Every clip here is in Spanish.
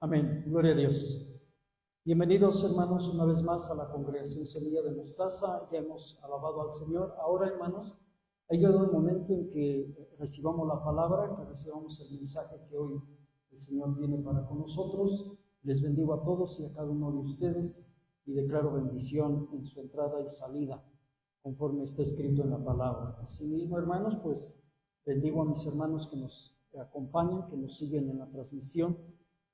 Amén. Gloria a Dios. Bienvenidos, hermanos, una vez más a la congregación Semilla de Mostaza. Ya hemos alabado al Señor. Ahora, hermanos, ha llegado el momento en que recibamos la palabra, que recibamos el mensaje que hoy el Señor tiene para con nosotros. Les bendigo a todos y a cada uno de ustedes y declaro bendición en su entrada y salida, conforme está escrito en la palabra. Asimismo, hermanos, pues bendigo a mis hermanos que nos acompañan, que nos siguen en la transmisión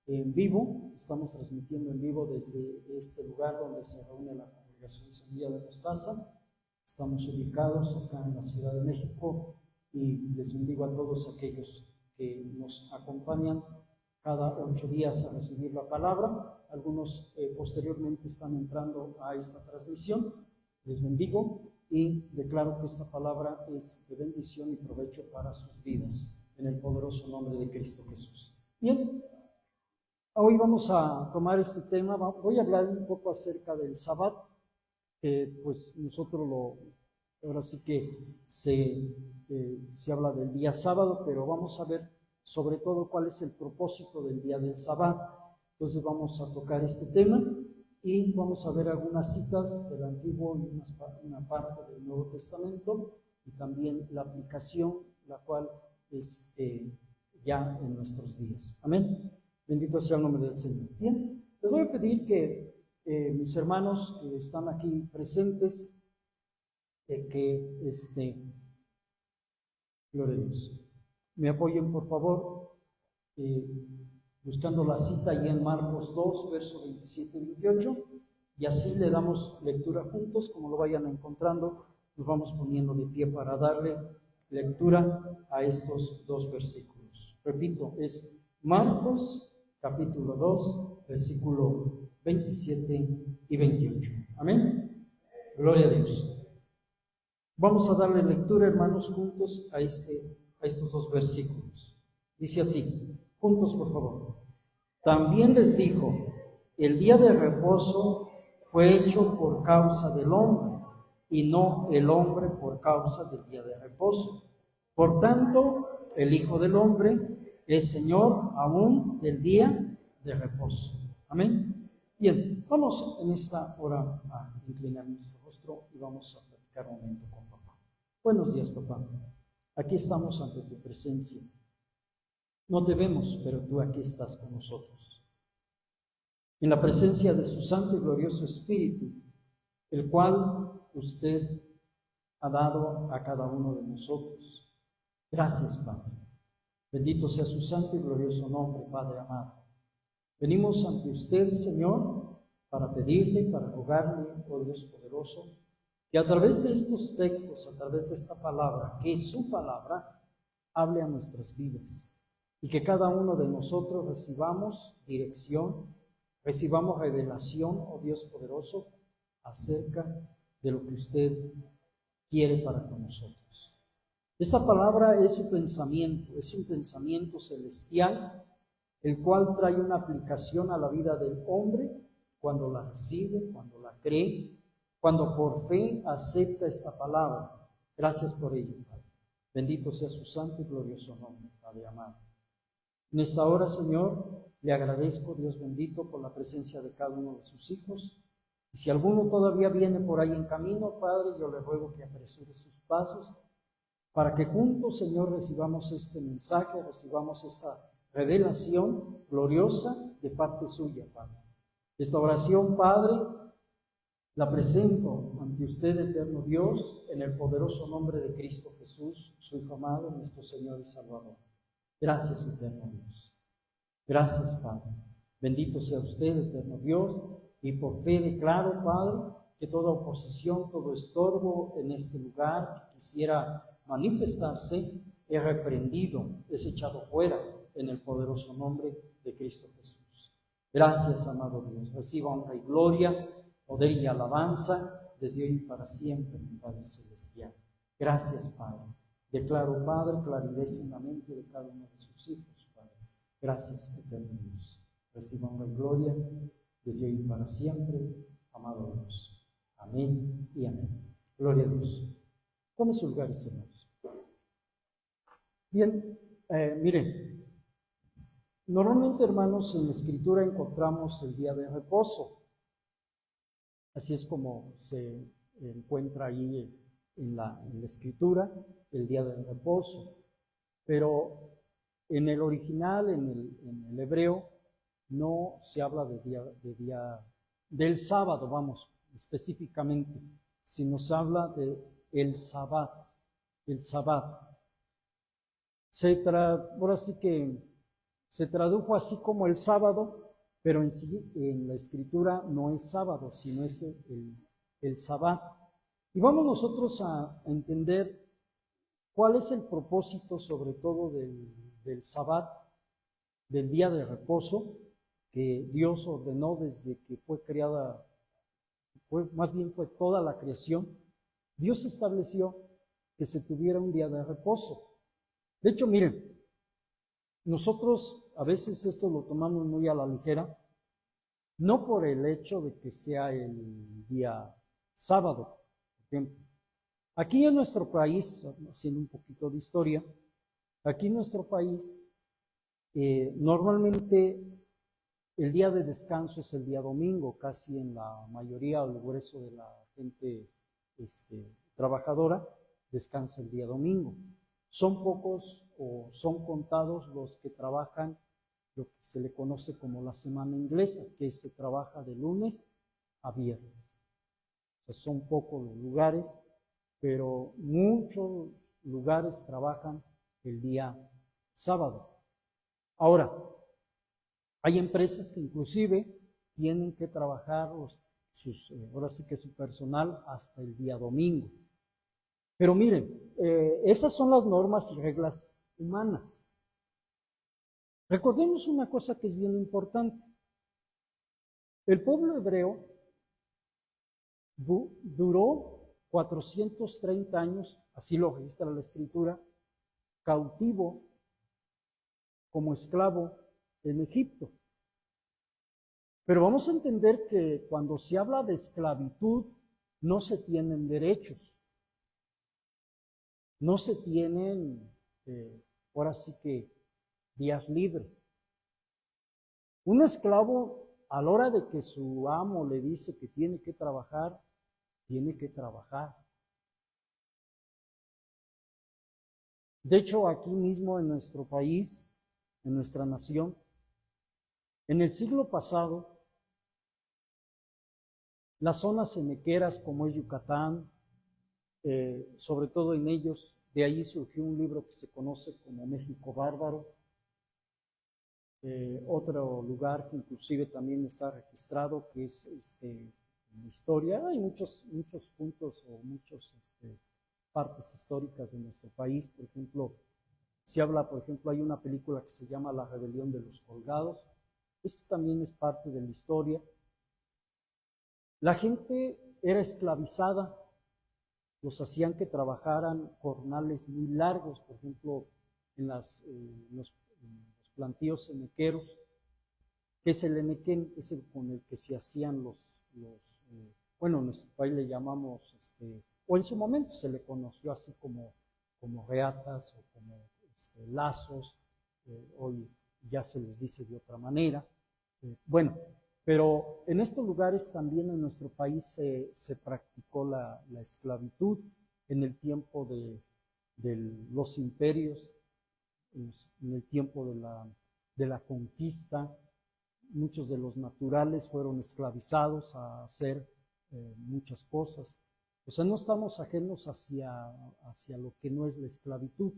en vivo. Estamos transmitiendo en vivo desde este lugar donde se reúne la congregación Semilla de Mostaza. Estamos ubicados acá en la Ciudad de México y les bendigo a todos aquellos que nos acompañan cada 8 días a recibir la palabra. Algunos posteriormente están entrando a esta transmisión. Les bendigo y declaro que esta palabra es de bendición y provecho para sus vidas, en el poderoso nombre de Cristo Jesús. Bien, hoy vamos a tomar este tema. Voy a hablar un poco acerca del Sabbat, que pues nosotros ahora sí que se habla del día sábado, pero vamos a ver sobre todo cuál es el propósito del día del Sabbat. Entonces vamos a tocar este tema y vamos a ver algunas citas del Antiguo y una parte del Nuevo Testamento y también la aplicación, la cual es ya en nuestros días. Amén. Bendito sea el nombre del Señor. Bien, les voy a pedir que mis hermanos que están aquí presentes, gloria a Dios, me apoyen por favor, buscando la cita ahí en Marcos 2, versos 27 y 28, y así le damos lectura juntos. Como lo vayan encontrando, nos vamos poniendo de pie para darle lectura a estos 2 versículos. Repito, es Marcos capítulo 2, versículo 27 y 28. Amén. Gloria a Dios. Vamos a darle lectura, hermanos, juntos a estos 2 versículos. Dice así, juntos por favor. También les dijo, el día de reposo fue hecho por causa del hombre, y no el hombre por causa del día de reposo. Por tanto, el Hijo del Hombre es Señor aún del día de reposo. Amén. Bien, vamos en esta hora a inclinar nuestro rostro y vamos a platicar un momento con papá. Buenos días, papá. Aquí estamos ante tu presencia. No te vemos, pero tú aquí estás con nosotros. En la presencia de su Santo y glorioso Espíritu, el cual usted ha dado a cada uno de nosotros. Gracias, Padre. Bendito sea su santo y glorioso nombre, Padre amado. Venimos ante usted, Señor, para pedirle, para rogarle, oh Dios poderoso, que a través de estos textos, a través de esta palabra, que es su palabra, hable a nuestras vidas y que cada uno de nosotros recibamos dirección, recibamos revelación, oh Dios poderoso, acerca de lo que usted quiere para con nosotros. Esta palabra es un pensamiento celestial, el cual trae una aplicación a la vida del hombre cuando la recibe, cuando la cree, cuando por fe acepta esta palabra. Gracias por ello, Padre. Bendito sea su santo y glorioso nombre, Padre amado. En esta hora, Señor, le agradezco, Dios bendito, por la presencia de cada uno de sus hijos. Y si alguno todavía viene por ahí en camino, Padre, yo le ruego que apresure sus pasos para que juntos, Señor, recibamos este mensaje, recibamos esta revelación gloriosa de parte suya, Padre. Esta oración, Padre, la presento ante usted, eterno Dios, en el poderoso nombre de Cristo Jesús, su Hijo amado, nuestro Señor y Salvador. Gracias, eterno Dios. Gracias, Padre. Bendito sea usted, eterno Dios, y por fe declaro, Padre, que toda oposición, todo estorbo en este lugar que quisiera manifestarse, es reprendido, es echado fuera en el poderoso nombre de Cristo Jesús. Gracias, amado Dios. Reciba honra y gloria, poder y alabanza desde hoy y para siempre, mi Padre Celestial. Gracias, Padre. Declaro, Padre, claridad en la mente de cada uno de sus hijos, Padre. Gracias, eterno Dios. Reciba honra y gloria desde hoy y para siempre, amado Dios. Amén y amén. Gloria a Dios. Tome sus lugares, hermanos. Bien, miren, Normalmente, hermanos, en la Escritura encontramos el día de reposo. Así es como se encuentra ahí en la Escritura, el día de reposo. Pero en el original, en el hebreo, no se habla del sábado, vamos, específicamente, sino se habla de el sabbat. El sabbat. Ahora sí que se tradujo así como el sábado, pero en sí, en la Escritura no es sábado, sino es el sabbat. Y vamos nosotros a entender cuál es el propósito, sobre todo, del sabbat, del día de reposo, que Dios ordenó desde que fue creada, más bien fue toda la creación. Dios estableció que se tuviera un día de reposo. De hecho, miren, nosotros a veces esto lo tomamos muy a la ligera, no por el hecho de que sea el día sábado, por ejemplo. Aquí en nuestro país, haciendo un poquito de historia, aquí en nuestro país, normalmente el día de descanso es el día domingo, casi en la mayoría o el grueso de la gente trabajadora descansa el día domingo. Son pocos o son contados los que trabajan lo que se le conoce como la semana inglesa, que se trabaja de lunes a viernes. O sea, son pocos los lugares, pero muchos lugares trabajan el día sábado. Ahora, hay empresas que inclusive tienen que trabajar ahora sí que su personal hasta el día domingo. Pero miren, esas son las normas y reglas humanas. Recordemos una cosa que es bien importante. El pueblo hebreo duró 430 años, así lo registra la Escritura, cautivo como esclavo en Egipto. Pero vamos a entender que cuando se habla de esclavitud, no se tienen derechos. No se tienen, ahora sí que, días libres. Un esclavo, a la hora de que su amo le dice que tiene que trabajar, tiene que trabajar. De hecho, aquí mismo en nuestro país, en nuestra nación, en el siglo pasado, las zonas enequeras como es Yucatán, sobre todo en ellos, de ahí surgió un libro que se conoce como México Bárbaro. Otro lugar que inclusive también está registrado, que es en la historia. Hay muchos puntos o muchas partes históricas de nuestro país. Por ejemplo, se habla, por ejemplo, hay una película que se llama La Rebelión de los Colgados. Esto también es parte de la historia. La gente era esclavizada, los hacían que trabajaran jornales muy largos, por ejemplo, en los plantíos enequeros, que es el enequén, es el con el que se hacían bueno, en nuestro país le llamamos, o en su momento se le conoció así como reatas o como lazos, hoy ya se les dice de otra manera. Bueno, pero en estos lugares también en nuestro país se practicó la esclavitud en el tiempo de los imperios, en el tiempo de la conquista. Muchos de los naturales fueron esclavizados a hacer muchas cosas. O sea, no estamos ajenos hacia lo que no es la esclavitud.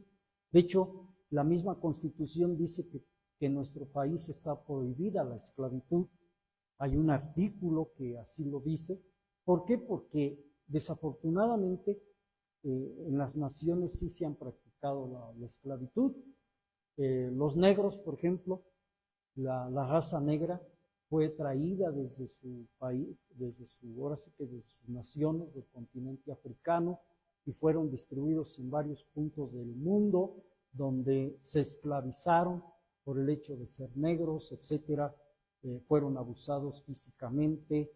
De hecho, la misma Constitución dice que en nuestro país está prohibida la esclavitud. Hay un artículo que así lo dice. ¿Por qué? Porque desafortunadamente en las naciones sí se han practicado la esclavitud. Los negros, por ejemplo, la raza negra fue traída desde su país, ahora sí que desde sus naciones del continente africano, y fueron distribuidos en varios puntos del mundo donde se esclavizaron por el hecho de ser negros, etcétera. Fueron abusados físicamente,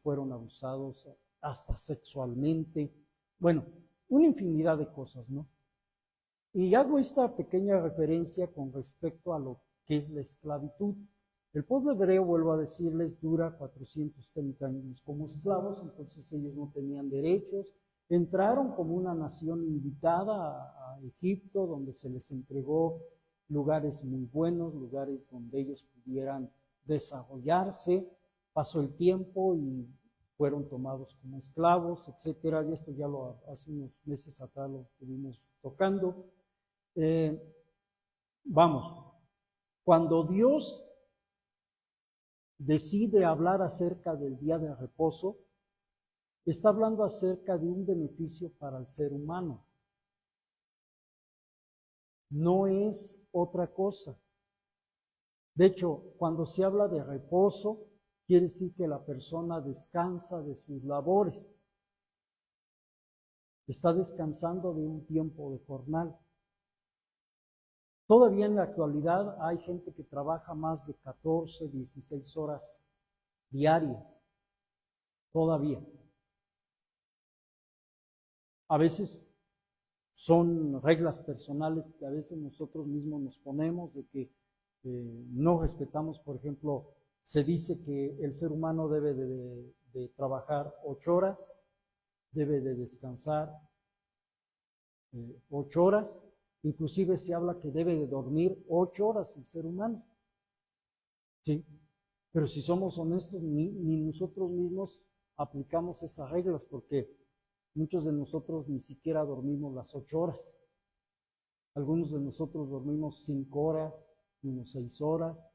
fueron abusados hasta sexualmente. Bueno, una infinidad de cosas, ¿no? Y hago esta pequeña referencia con respecto a lo ¿qué es la esclavitud? El pueblo hebreo, vuelvo a decirles, dura 430 años como esclavos, entonces ellos no tenían derechos. Entraron como una nación invitada a Egipto, donde se les entregó lugares muy buenos, lugares donde ellos pudieran desarrollarse. Pasó el tiempo y fueron tomados como esclavos, etcétera. Y esto ya hace unos meses atrás lo estuvimos tocando. Cuando Dios decide hablar acerca del día de reposo, está hablando acerca de un beneficio para el ser humano. No es otra cosa. De hecho, cuando se habla de reposo, quiere decir que la persona descansa de sus labores. Está descansando de un tiempo de jornal. Todavía en la actualidad hay gente que trabaja más de 14, 16 horas diarias. Todavía. A veces son reglas personales que a veces nosotros mismos nos ponemos de que no respetamos. Por ejemplo, se dice que el ser humano debe de trabajar 8 horas, debe de descansar 8 horas, inclusive se habla que debe de dormir 8 horas el ser humano. Sí, pero si somos honestos, ni nosotros mismos aplicamos esas reglas, porque muchos de nosotros ni siquiera dormimos las 8 horas. Algunos de nosotros dormimos 5 horas, unos 6 horas,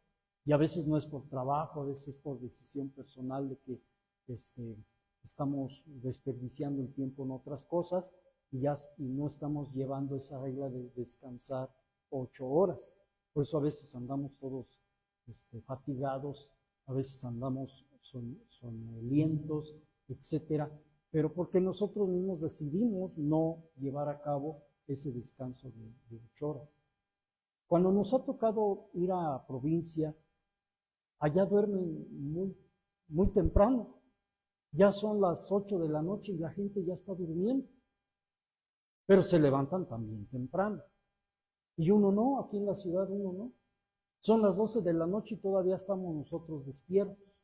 y a veces no es por trabajo, a veces es por decisión personal de que estamos desperdiciando el tiempo en otras cosas y no estamos llevando esa regla de descansar 8 horas. Por eso a veces andamos todos fatigados, a veces andamos sonolientos, etcétera, pero porque nosotros mismos decidimos no llevar a cabo ese descanso de 8 horas. Cuando nos ha tocado ir a provincia, allá duermen muy, muy temprano. Ya son las 8 de la noche y la gente ya está durmiendo. Pero se levantan también temprano. Y uno no, aquí en la ciudad uno no. Son las 12 de la noche y todavía estamos nosotros despiertos.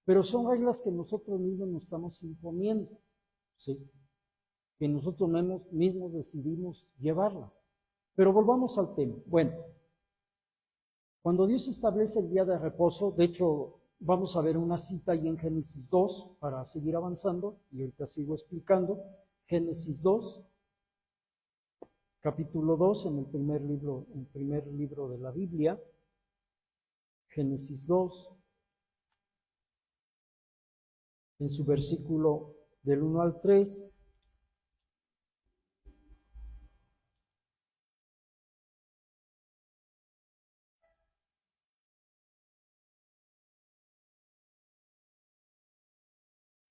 Pero son reglas que nosotros mismos nos estamos imponiendo, ¿sí? Que nosotros mismos decidimos llevarlas. Pero volvamos al tema. Bueno, cuando Dios establece el día de reposo, de hecho, vamos a ver una cita ahí en Génesis 2 para seguir avanzando, y ahorita sigo explicando. Génesis 2, capítulo 2, en el primer libro de la Biblia. Génesis 2, en su versículo del 1 al 3.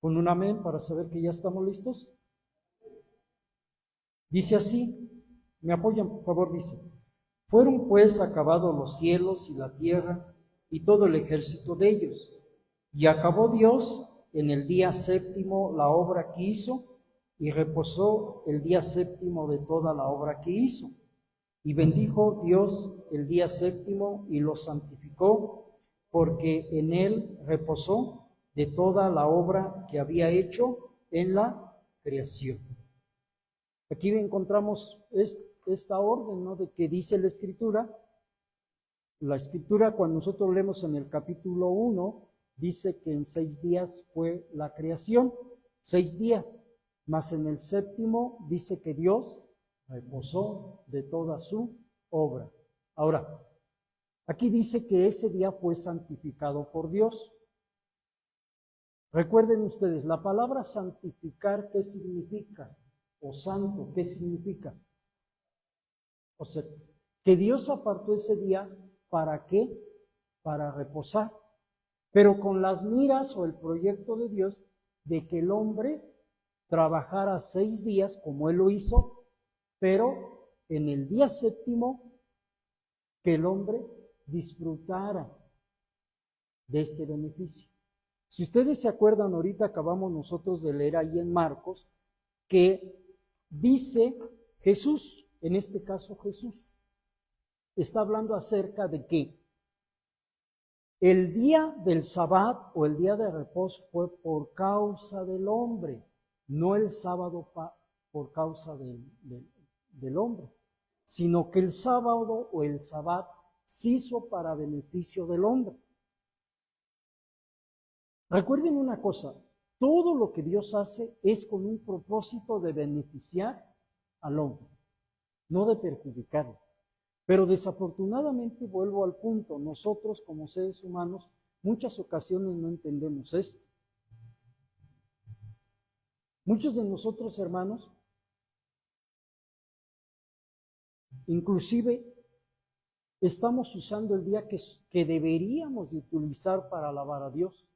Con un amén para saber que ya estamos listos. Dice así, me apoyan por favor, dice: fueron pues acabados los cielos y la tierra y todo el ejército de ellos, y acabó Dios en el día séptimo la obra que hizo, y reposó el día séptimo de toda la obra que hizo. Y bendijo Dios el día séptimo y lo santificó, porque en él reposó de toda la obra que había hecho en la creación. Aquí encontramos esta orden, ¿no?, de que dice la Escritura. La Escritura, cuando nosotros leemos en el capítulo 1, dice que en 6 días fue la creación, 6 días, mas en el séptimo dice que Dios reposó de toda su obra. Ahora, aquí dice que ese día fue santificado por Dios. Recuerden ustedes, la palabra santificar, ¿qué significa? O santo, ¿qué significa? O sea, que Dios apartó ese día, ¿para qué? Para reposar. Pero con las miras o el proyecto de Dios de que el hombre trabajara 6 días, como Él lo hizo, pero en el día séptimo, que el hombre disfrutara de este beneficio. Si ustedes se acuerdan, ahorita acabamos nosotros de leer ahí en Marcos, que dice Jesús, en este caso Jesús, está hablando acerca de que El día del Sabbat o el día de reposo fue por causa del hombre, no el sábado por causa del hombre, sino que el sábado o el Sabbat se hizo para beneficio del hombre. Recuerden una cosa, todo lo que Dios hace es con un propósito de beneficiar al hombre, no de perjudicarlo. Pero desafortunadamente, vuelvo al punto, nosotros como seres humanos muchas ocasiones no entendemos esto. Muchos de nosotros, hermanos, inclusive estamos usando el día que deberíamos de utilizar para alabar a Dios.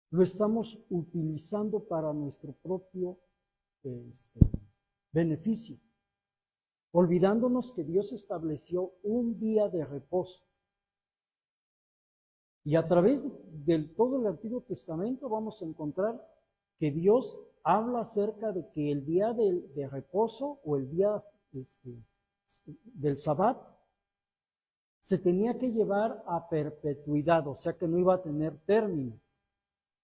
Lo estamos utilizando para nuestro propio beneficio, olvidándonos que Dios estableció un día de reposo. Y a través de todo el Antiguo Testamento vamos a encontrar que Dios habla acerca de que el día de reposo o el día del Sabbat se tenía que llevar a perpetuidad, o sea que no iba a tener término.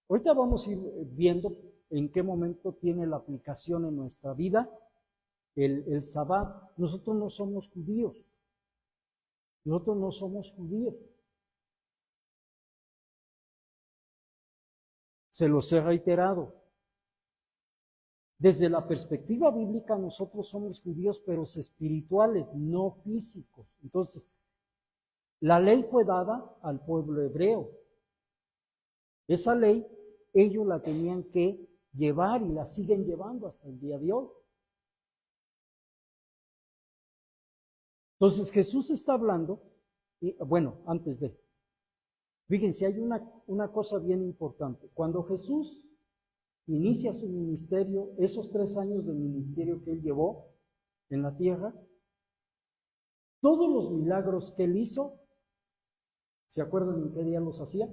Ahorita vamos a ir viendo en qué momento tiene la aplicación en nuestra vida el Sabbat. Nosotros no somos judíos. Nosotros no somos judíos. Se los he reiterado. Desde la perspectiva bíblica, nosotros somos judíos, pero espirituales, no físicos. Entonces, la ley fue dada al pueblo hebreo. Esa ley, ellos la tenían que llevar y la siguen llevando hasta el día de hoy. Entonces, Jesús está hablando, y, bueno, antes de, fíjense, hay una cosa bien importante. Cuando Jesús inicia su ministerio, esos 3 años de ministerio que él llevó en la tierra, todos los milagros que él hizo, ¿se acuerdan en qué día los hacía?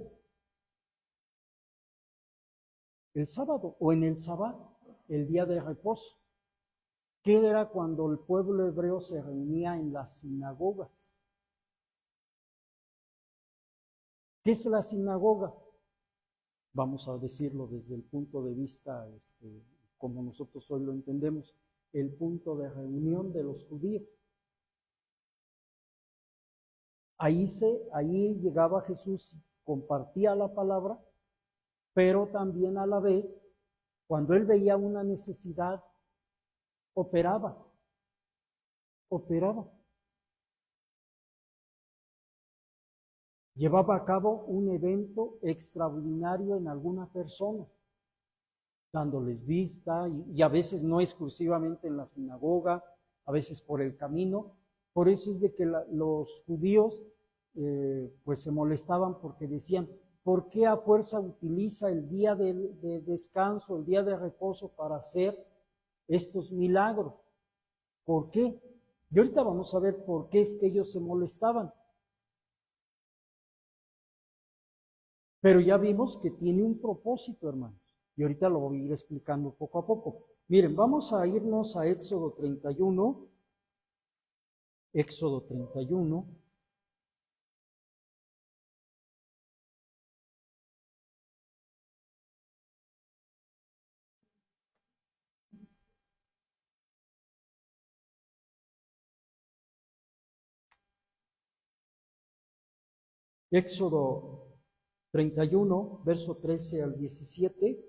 El sábado o en el Sabbat, el día de reposo, que era cuando el pueblo hebreo se reunía en las sinagogas. ¿Qué es la sinagoga? Vamos a decirlo desde el punto de vista, como nosotros hoy lo entendemos, el punto de reunión de los judíos. Ahí llegaba Jesús, compartía la palabra, pero también a la vez, cuando él veía una necesidad, operaba. Llevaba a cabo un evento extraordinario en alguna persona, dándoles vista, y a veces no exclusivamente en la sinagoga, a veces por el camino. Por eso es de que los judíos pues se molestaban porque decían, ¿por qué a fuerza utiliza el día de descanso, el día de reposo para hacer estos milagros? ¿Por qué? Y ahorita vamos a ver por qué es que ellos se molestaban. Pero ya vimos que tiene un propósito, hermanos. Y ahorita lo voy a ir explicando poco a poco. Miren, vamos a irnos a Éxodo 31. Éxodo 31. Éxodo 31, verso 13 al 17.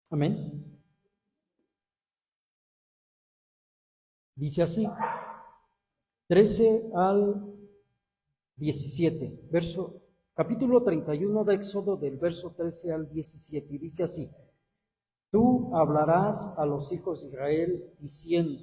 Amén. Dice así, 13 al 17, capítulo 31 de Éxodo, del verso 13 al 17, y dice así: Tú hablarás a los hijos de Israel diciendo,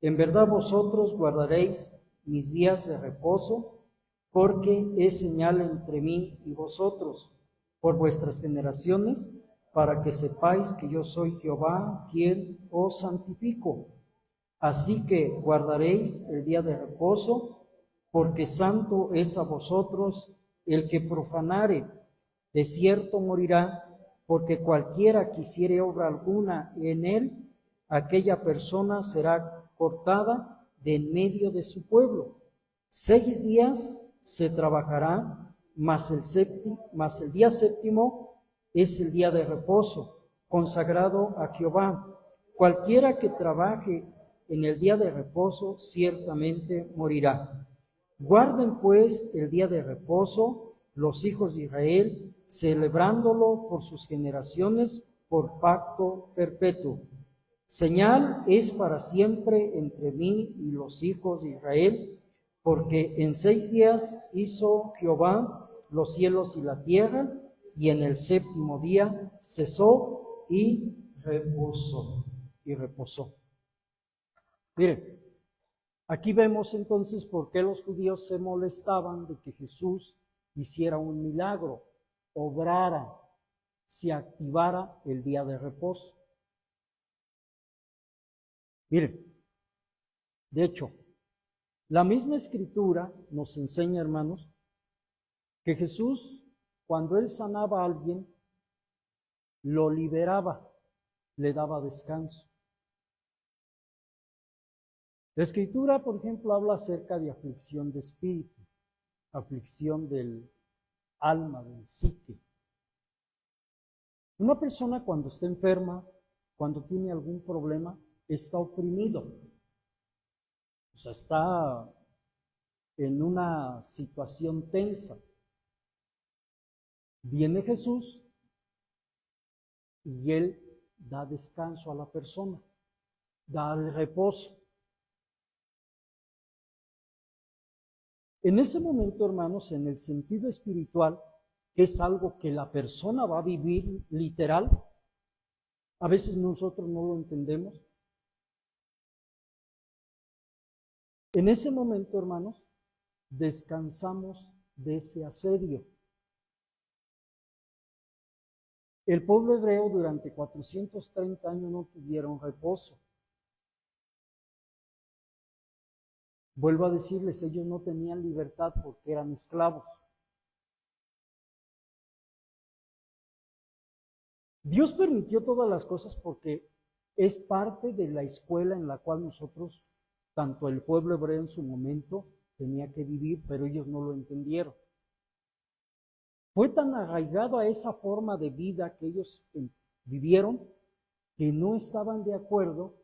en verdad vosotros guardaréis mis días de reposo, porque es señal entre mí y vosotros, por vuestras generaciones, para que sepáis que yo soy Jehová, quien os santifico. Así que guardaréis el día de reposo, porque santo es a vosotros el que profanare, de cierto morirá, porque cualquiera que hiciere obra alguna en él, aquella persona será cortada de en medio de su pueblo. 6 días se trabajará, mas el día séptimo es el día de reposo, consagrado a Jehová. Cualquiera que trabaje en el día de reposo ciertamente morirá. Guarden pues el día de reposo los hijos de Israel, celebrándolo por sus generaciones, por pacto perpetuo. Señal es para siempre entre mí y los hijos de Israel, porque en 6 días hizo Jehová los cielos y la tierra, y en el séptimo día cesó y reposó. Miren, aquí vemos entonces por qué los judíos se molestaban de que Jesús hiciera un milagro, obrara, se activara el día de reposo. Miren, de hecho, la misma escritura nos enseña, hermanos, que Jesús, cuando él sanaba a alguien, lo liberaba, le daba descanso. La escritura, por ejemplo, habla acerca de aflicción de espíritu, aflicción del alma, del psique. Una persona cuando está enferma, cuando tiene algún problema, está oprimido. O sea, está en una situación tensa. Viene Jesús y él da descanso a la persona, da el reposo. En ese momento, hermanos, en el sentido espiritual, que es algo que la persona va a vivir literal, a veces nosotros no lo entendemos. En ese momento, hermanos, descansamos de ese asedio. El pueblo hebreo durante 430 años no tuvieron reposo. Vuelvo a decirles, ellos no tenían libertad porque eran esclavos. Dios permitió todas las cosas porque es parte de la escuela en la cual nosotros, tanto el pueblo hebreo en su momento, tenía que vivir, pero ellos no lo entendieron. Fue tan arraigado a esa forma de vida que ellos vivieron que no estaban de acuerdo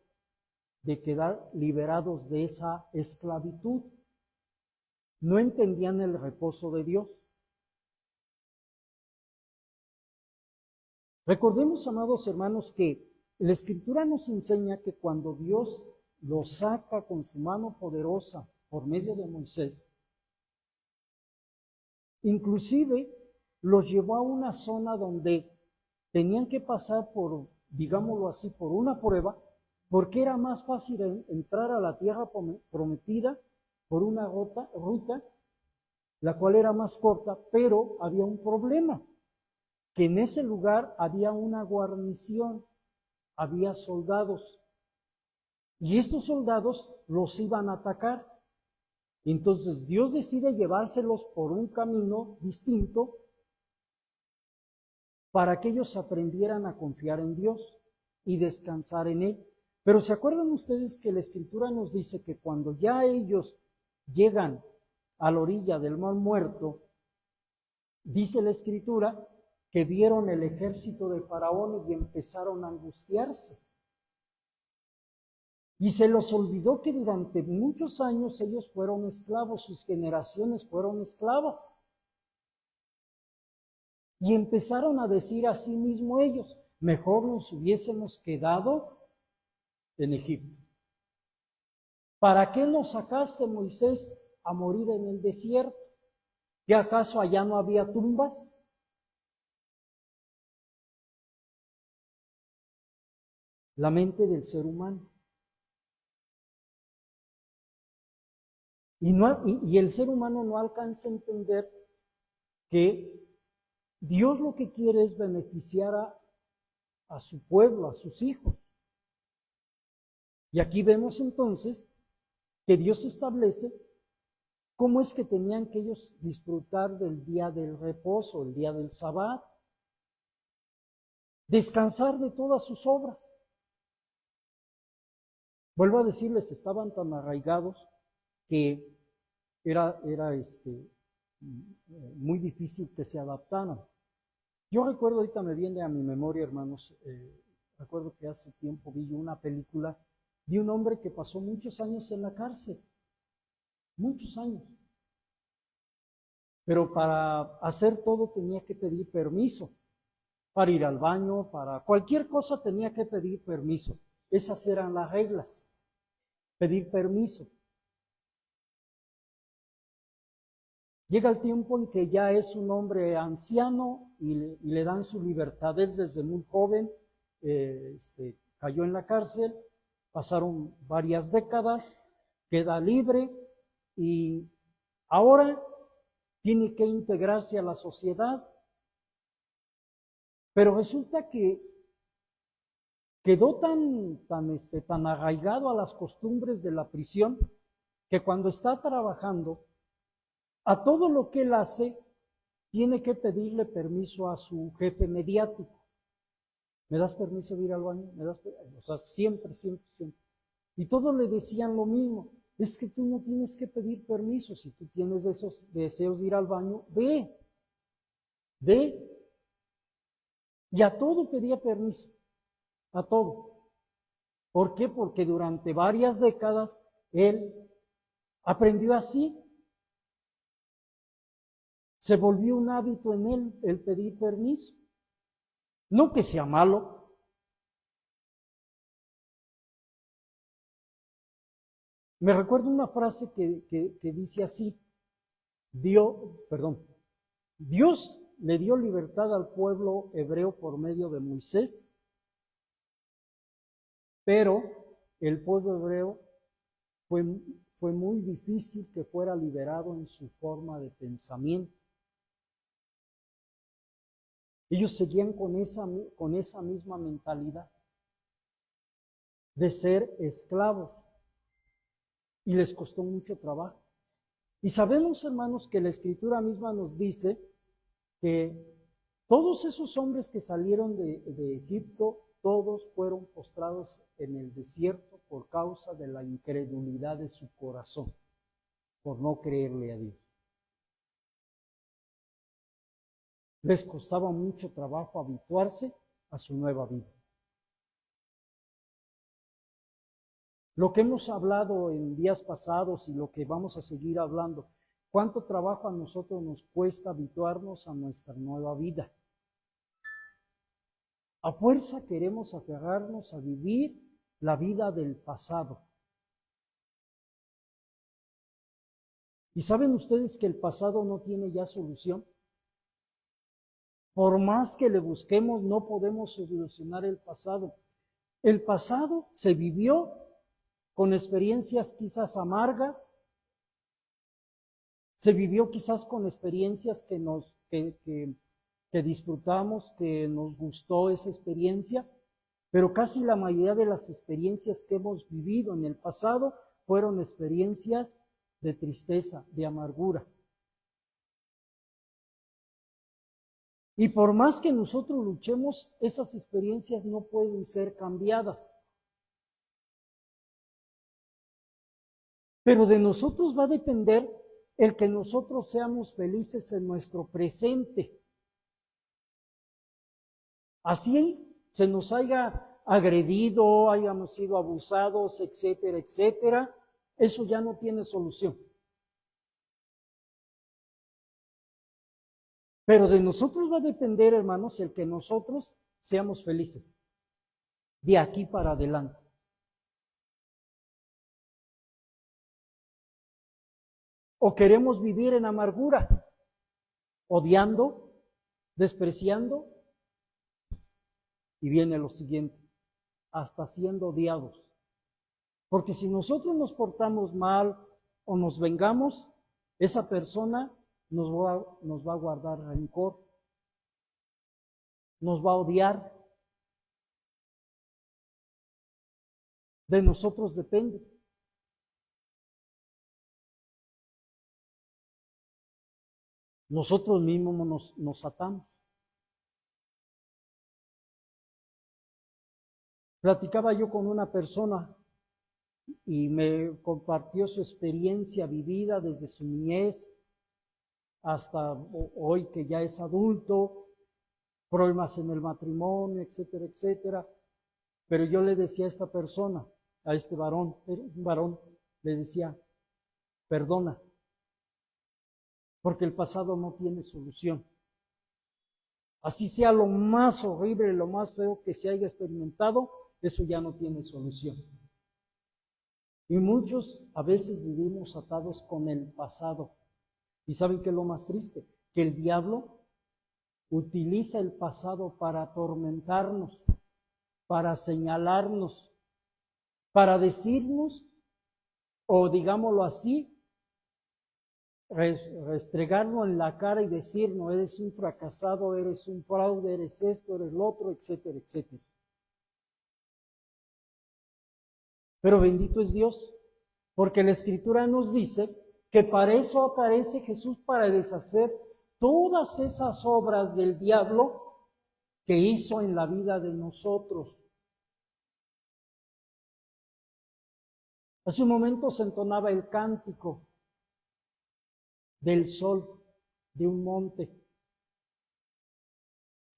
de quedar liberados de esa esclavitud. No entendían el reposo de Dios. Recordemos, amados hermanos, que la Escritura nos enseña que cuando Dios los saca con su mano poderosa por medio de Moisés, inclusive los llevó a una zona donde tenían que pasar por, digámoslo así, por una prueba, porque era más fácil entrar a la tierra prometida por una ruta, la cual era más corta, pero había un problema, que en ese lugar había una guarnición, había soldados, y estos soldados los iban a atacar. Entonces Dios decide llevárselos por un camino distinto para que ellos aprendieran a confiar en Dios y descansar en Él. Pero ¿se acuerdan ustedes que la Escritura nos dice que cuando ya ellos llegan a la orilla del Mar Muerto, dice la Escritura que vieron el ejército de Faraón y empezaron a angustiarse? Y se los olvidó que durante muchos años ellos fueron esclavos, sus generaciones fueron esclavas. Y empezaron a decir a sí mismos ellos, mejor nos hubiésemos quedado en Egipto. ¿Para qué nos sacaste, Moisés, a morir en el desierto? ¿Que acaso allá no había tumbas? La mente del ser humano. Y el ser humano no alcanza a entender que Dios lo que quiere es beneficiar a su pueblo, a sus hijos. Y aquí vemos entonces que Dios establece cómo es que tenían que ellos disfrutar del día del reposo, el día del sabbat, descansar de todas sus obras. Vuelvo a decirles, estaban tan arraigados que era muy difícil que se adaptaran. Yo recuerdo, ahorita me viene a mi memoria, hermanos, recuerdo que hace tiempo vi una película de un hombre que pasó muchos años en la cárcel, muchos años. Pero para hacer todo tenía que pedir permiso, para ir al baño, para cualquier cosa tenía que pedir permiso. Esas eran las reglas, pedir permiso. Llega el tiempo en que ya es un hombre anciano y le dan su libertad. Él desde muy joven cayó en la cárcel, pasaron varias décadas, queda libre y ahora tiene que integrarse a la sociedad. Pero resulta que quedó tan arraigado a las costumbres de la prisión que cuando está trabajando, a todo lo que él hace, tiene que pedirle permiso a su jefe mediático. ¿Me das permiso de ir al baño? O sea, siempre. Y todos le decían lo mismo. Es que tú no tienes que pedir permiso. Si tú tienes esos deseos de ir al baño, ve. Y a todo pedía permiso. A todo. ¿Por qué? Porque durante varias décadas él aprendió así. Se volvió un hábito en él el pedir permiso. No que sea malo. Me recuerdo una frase que dice así: Dios le dio libertad al pueblo hebreo por medio de Moisés, pero el pueblo hebreo fue muy difícil que fuera liberado en su forma de pensamiento. Ellos seguían con esa misma mentalidad de ser esclavos y les costó mucho trabajo. Y sabemos, hermanos, que la Escritura misma nos dice que todos esos hombres que salieron de Egipto, todos fueron postrados en el desierto por causa de la incredulidad de su corazón, por no creerle a Dios. Les costaba mucho trabajo habituarse a su nueva vida. Lo que hemos hablado en días pasados y lo que vamos a seguir hablando, ¿cuánto trabajo a nosotros nos cuesta habituarnos a nuestra nueva vida? A fuerza queremos aferrarnos a vivir la vida del pasado. ¿Y saben ustedes que el pasado no tiene ya solución? Por más que le busquemos, no podemos solucionar el pasado. El pasado se vivió con experiencias quizás amargas, se vivió quizás con experiencias que disfrutamos, que nos gustó esa experiencia, pero casi la mayoría de las experiencias que hemos vivido en el pasado fueron experiencias de tristeza, de amargura. Y por más que nosotros luchemos, esas experiencias no pueden ser cambiadas. Pero de nosotros va a depender el que nosotros seamos felices en nuestro presente. Así se nos haya agredido, hayamos sido abusados, etcétera, etcétera, eso ya no tiene solución. Pero de nosotros va a depender, hermanos, el que nosotros seamos felices. De aquí para adelante. O queremos vivir en amargura, odiando, despreciando, y viene lo siguiente, hasta siendo odiados. Porque si nosotros nos portamos mal o nos vengamos, esa persona nos va a guardar rencor, nos va a odiar. De nosotros depende. nosotros mismos nos atamos. Platicaba yo con una persona y me compartió su experiencia vivida desde su niñez hasta hoy que ya es adulto, problemas en el matrimonio, etcétera, etcétera. Pero yo le decía a esta persona, a este varón, un varón, le decía, perdona, porque el pasado no tiene solución. Así sea lo más horrible, lo más feo que se haya experimentado, eso ya no tiene solución. Y muchos a veces vivimos atados con el pasado. ¿Y saben qué es lo más triste? Que el diablo utiliza el pasado para atormentarnos, para señalarnos, para decirnos, o digámoslo así, restregarlo en la cara y decirnos, eres un fracasado, eres un fraude, eres esto, eres lo otro, etcétera, etcétera. Pero bendito es Dios, porque la Escritura nos dice que para eso aparece Jesús, para deshacer todas esas obras del diablo que hizo en la vida de nosotros. Hace un momento se entonaba el cántico del sol de un monte,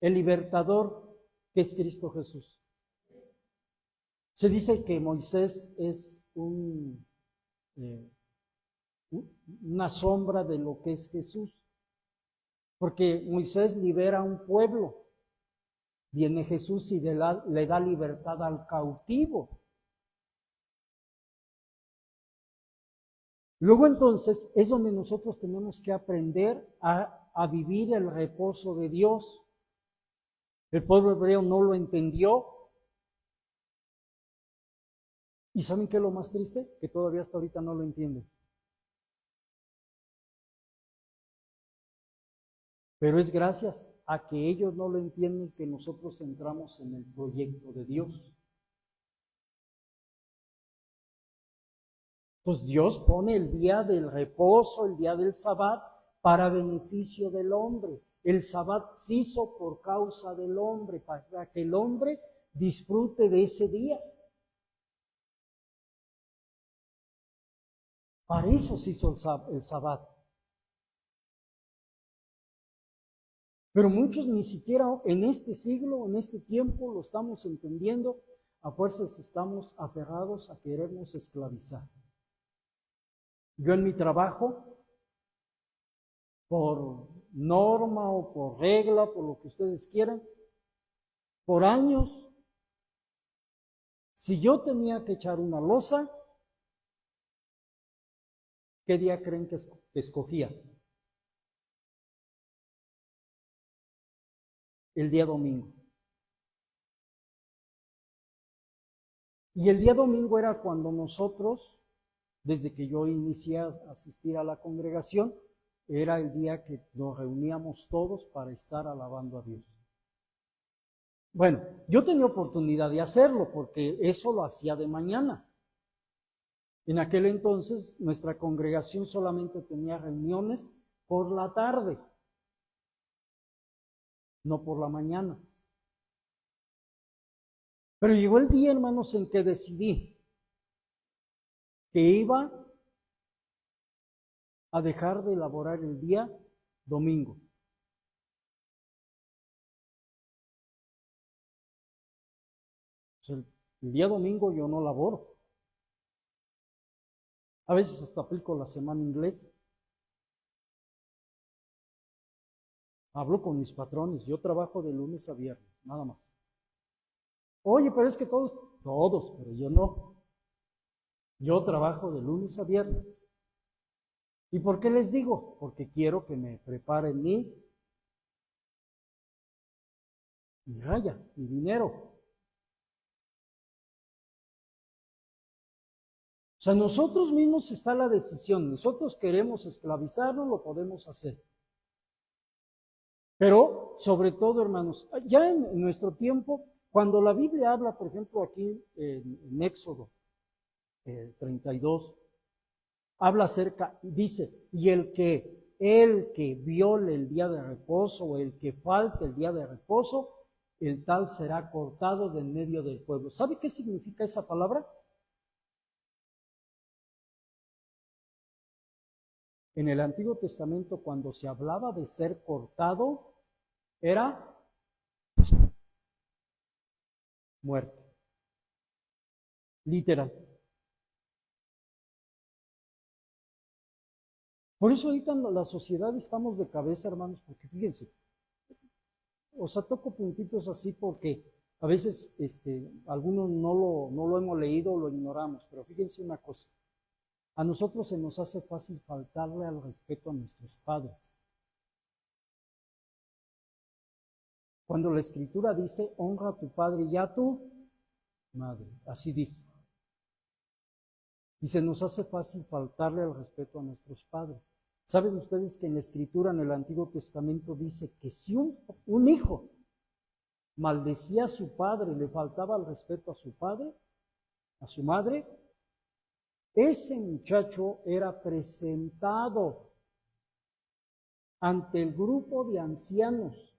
el libertador que es Cristo Jesús. Se dice que Moisés es una sombra de lo que es Jesús, porque Moisés libera a un pueblo, viene Jesús y le da libertad al cautivo. Luego entonces es donde nosotros tenemos que aprender a vivir el reposo de Dios. El pueblo hebreo no lo entendió. ¿Y saben qué es lo más triste? Que todavía hasta ahorita no lo entienden. Pero es gracias a que ellos no lo entienden que nosotros entramos en el proyecto de Dios. Pues Dios pone el día del reposo, el día del Sabbat, para beneficio del hombre. El Sabbat se hizo por causa del hombre, para que el hombre disfrute de ese día. Para eso se hizo el Sabbat. Pero muchos ni siquiera en este siglo, en este tiempo, lo estamos entendiendo. A fuerzas estamos aferrados a querernos esclavizar. Yo en mi trabajo, por norma o por regla, por lo que ustedes quieran, por años, si yo tenía que echar una loza, ¿qué día creen que escogía? El día domingo. Y el día domingo era cuando nosotros, desde que yo inicié a asistir a la congregación, era el día que nos reuníamos todos para estar alabando a Dios. Bueno, yo tenía oportunidad de hacerlo porque eso lo hacía de mañana. En aquel entonces nuestra congregación solamente tenía reuniones por la tarde, no por la mañana. Pero llegó el día, hermanos, en que decidí que iba a dejar de elaborar el día domingo. El día domingo yo no laboro. A veces hasta aplico la semana inglesa. Hablo con mis patrones, yo trabajo de lunes a viernes, nada más. Oye, pero es que todos, pero yo no. Yo trabajo de lunes a viernes. ¿Y por qué les digo? Porque quiero que me preparen mi raya, mi dinero. O sea, nosotros mismos está la decisión. Nosotros queremos esclavizarnos, lo podemos hacer. Pero, sobre todo, hermanos, ya en nuestro tiempo, cuando la Biblia habla, por ejemplo, aquí en Éxodo 32, habla acerca, dice, y el que el que viole el día de reposo o el que falte el día de reposo, el tal será cortado de en medio del pueblo. ¿Sabe qué significa esa palabra? En el Antiguo Testamento, cuando se hablaba de ser cortado, era muerte. Literal. Por eso ahorita en la sociedad estamos de cabeza, hermanos, porque fíjense, o sea, toco puntitos así porque a veces algunos no lo hemos leído o lo ignoramos, pero fíjense una cosa, a nosotros se nos hace fácil faltarle al respeto a nuestros padres. Cuando la Escritura dice, honra a tu padre y a tu madre, así dice. Y se nos hace fácil faltarle al respeto a nuestros padres. ¿Saben ustedes que en la Escritura, en el Antiguo Testamento, dice que si un hijo maldecía a su padre, le faltaba el respeto a su padre, a su madre, ese muchacho era presentado ante el grupo de ancianos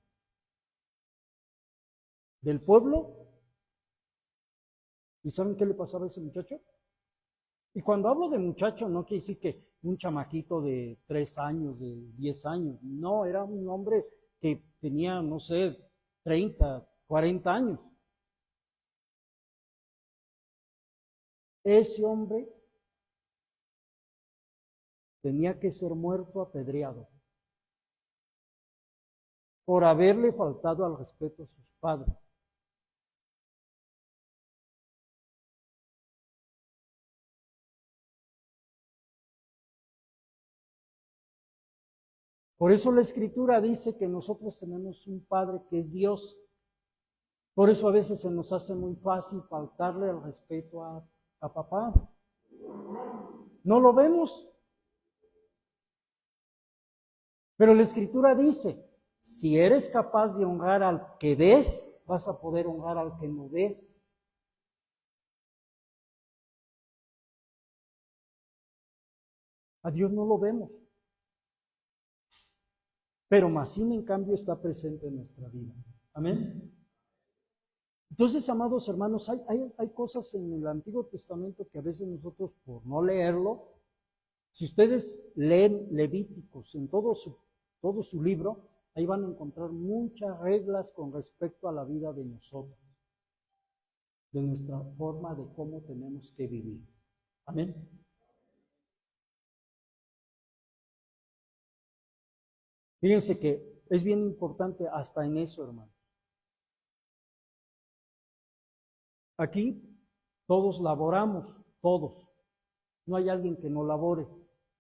del pueblo? ¿Y saben qué le pasaba a ese muchacho? Y cuando hablo de muchacho, no quiere decir que un chamaquito de 3 años, de 10 años. No, era un hombre que tenía, no sé, 30, 40 años. Ese hombre tenía que ser muerto apedreado por haberle faltado al respeto a sus padres. Por eso la Escritura dice que nosotros tenemos un Padre que es Dios. Por eso a veces se nos hace muy fácil faltarle el respeto a papá. No lo vemos. Pero la Escritura dice, si eres capaz de honrar al que ves, vas a poder honrar al que no ves. A Dios no lo vemos. Pero Masín, en cambio, está presente en nuestra vida. Amén. Entonces, amados hermanos, hay cosas en el Antiguo Testamento que a veces nosotros, por no leerlo, si ustedes leen Levíticos en todo su libro, ahí van a encontrar muchas reglas con respecto a la vida de nosotros, de nuestra forma de cómo tenemos que vivir. Amén. Fíjense que es bien importante hasta en eso, hermano. Aquí todos laboramos, todos. No hay alguien que no labore.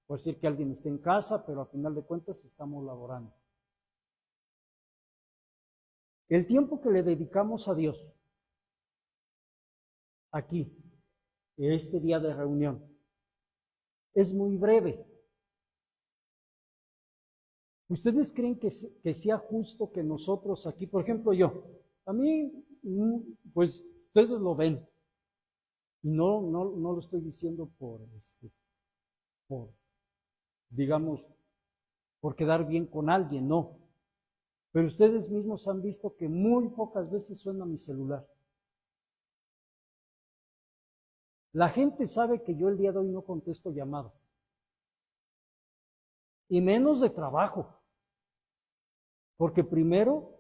Puede ser que alguien esté en casa, pero a final de cuentas estamos laborando. El tiempo que le dedicamos a Dios, aquí, este día de reunión, es muy breve. ¿Ustedes creen que sea justo que nosotros aquí, por ejemplo yo, a mí, pues ustedes lo ven, y no lo estoy diciendo por, digamos, por quedar bien con alguien, no. Pero ustedes mismos han visto que muy pocas veces suena mi celular. La gente sabe que yo el día de hoy no contesto llamadas. Y menos de trabajo. Porque primero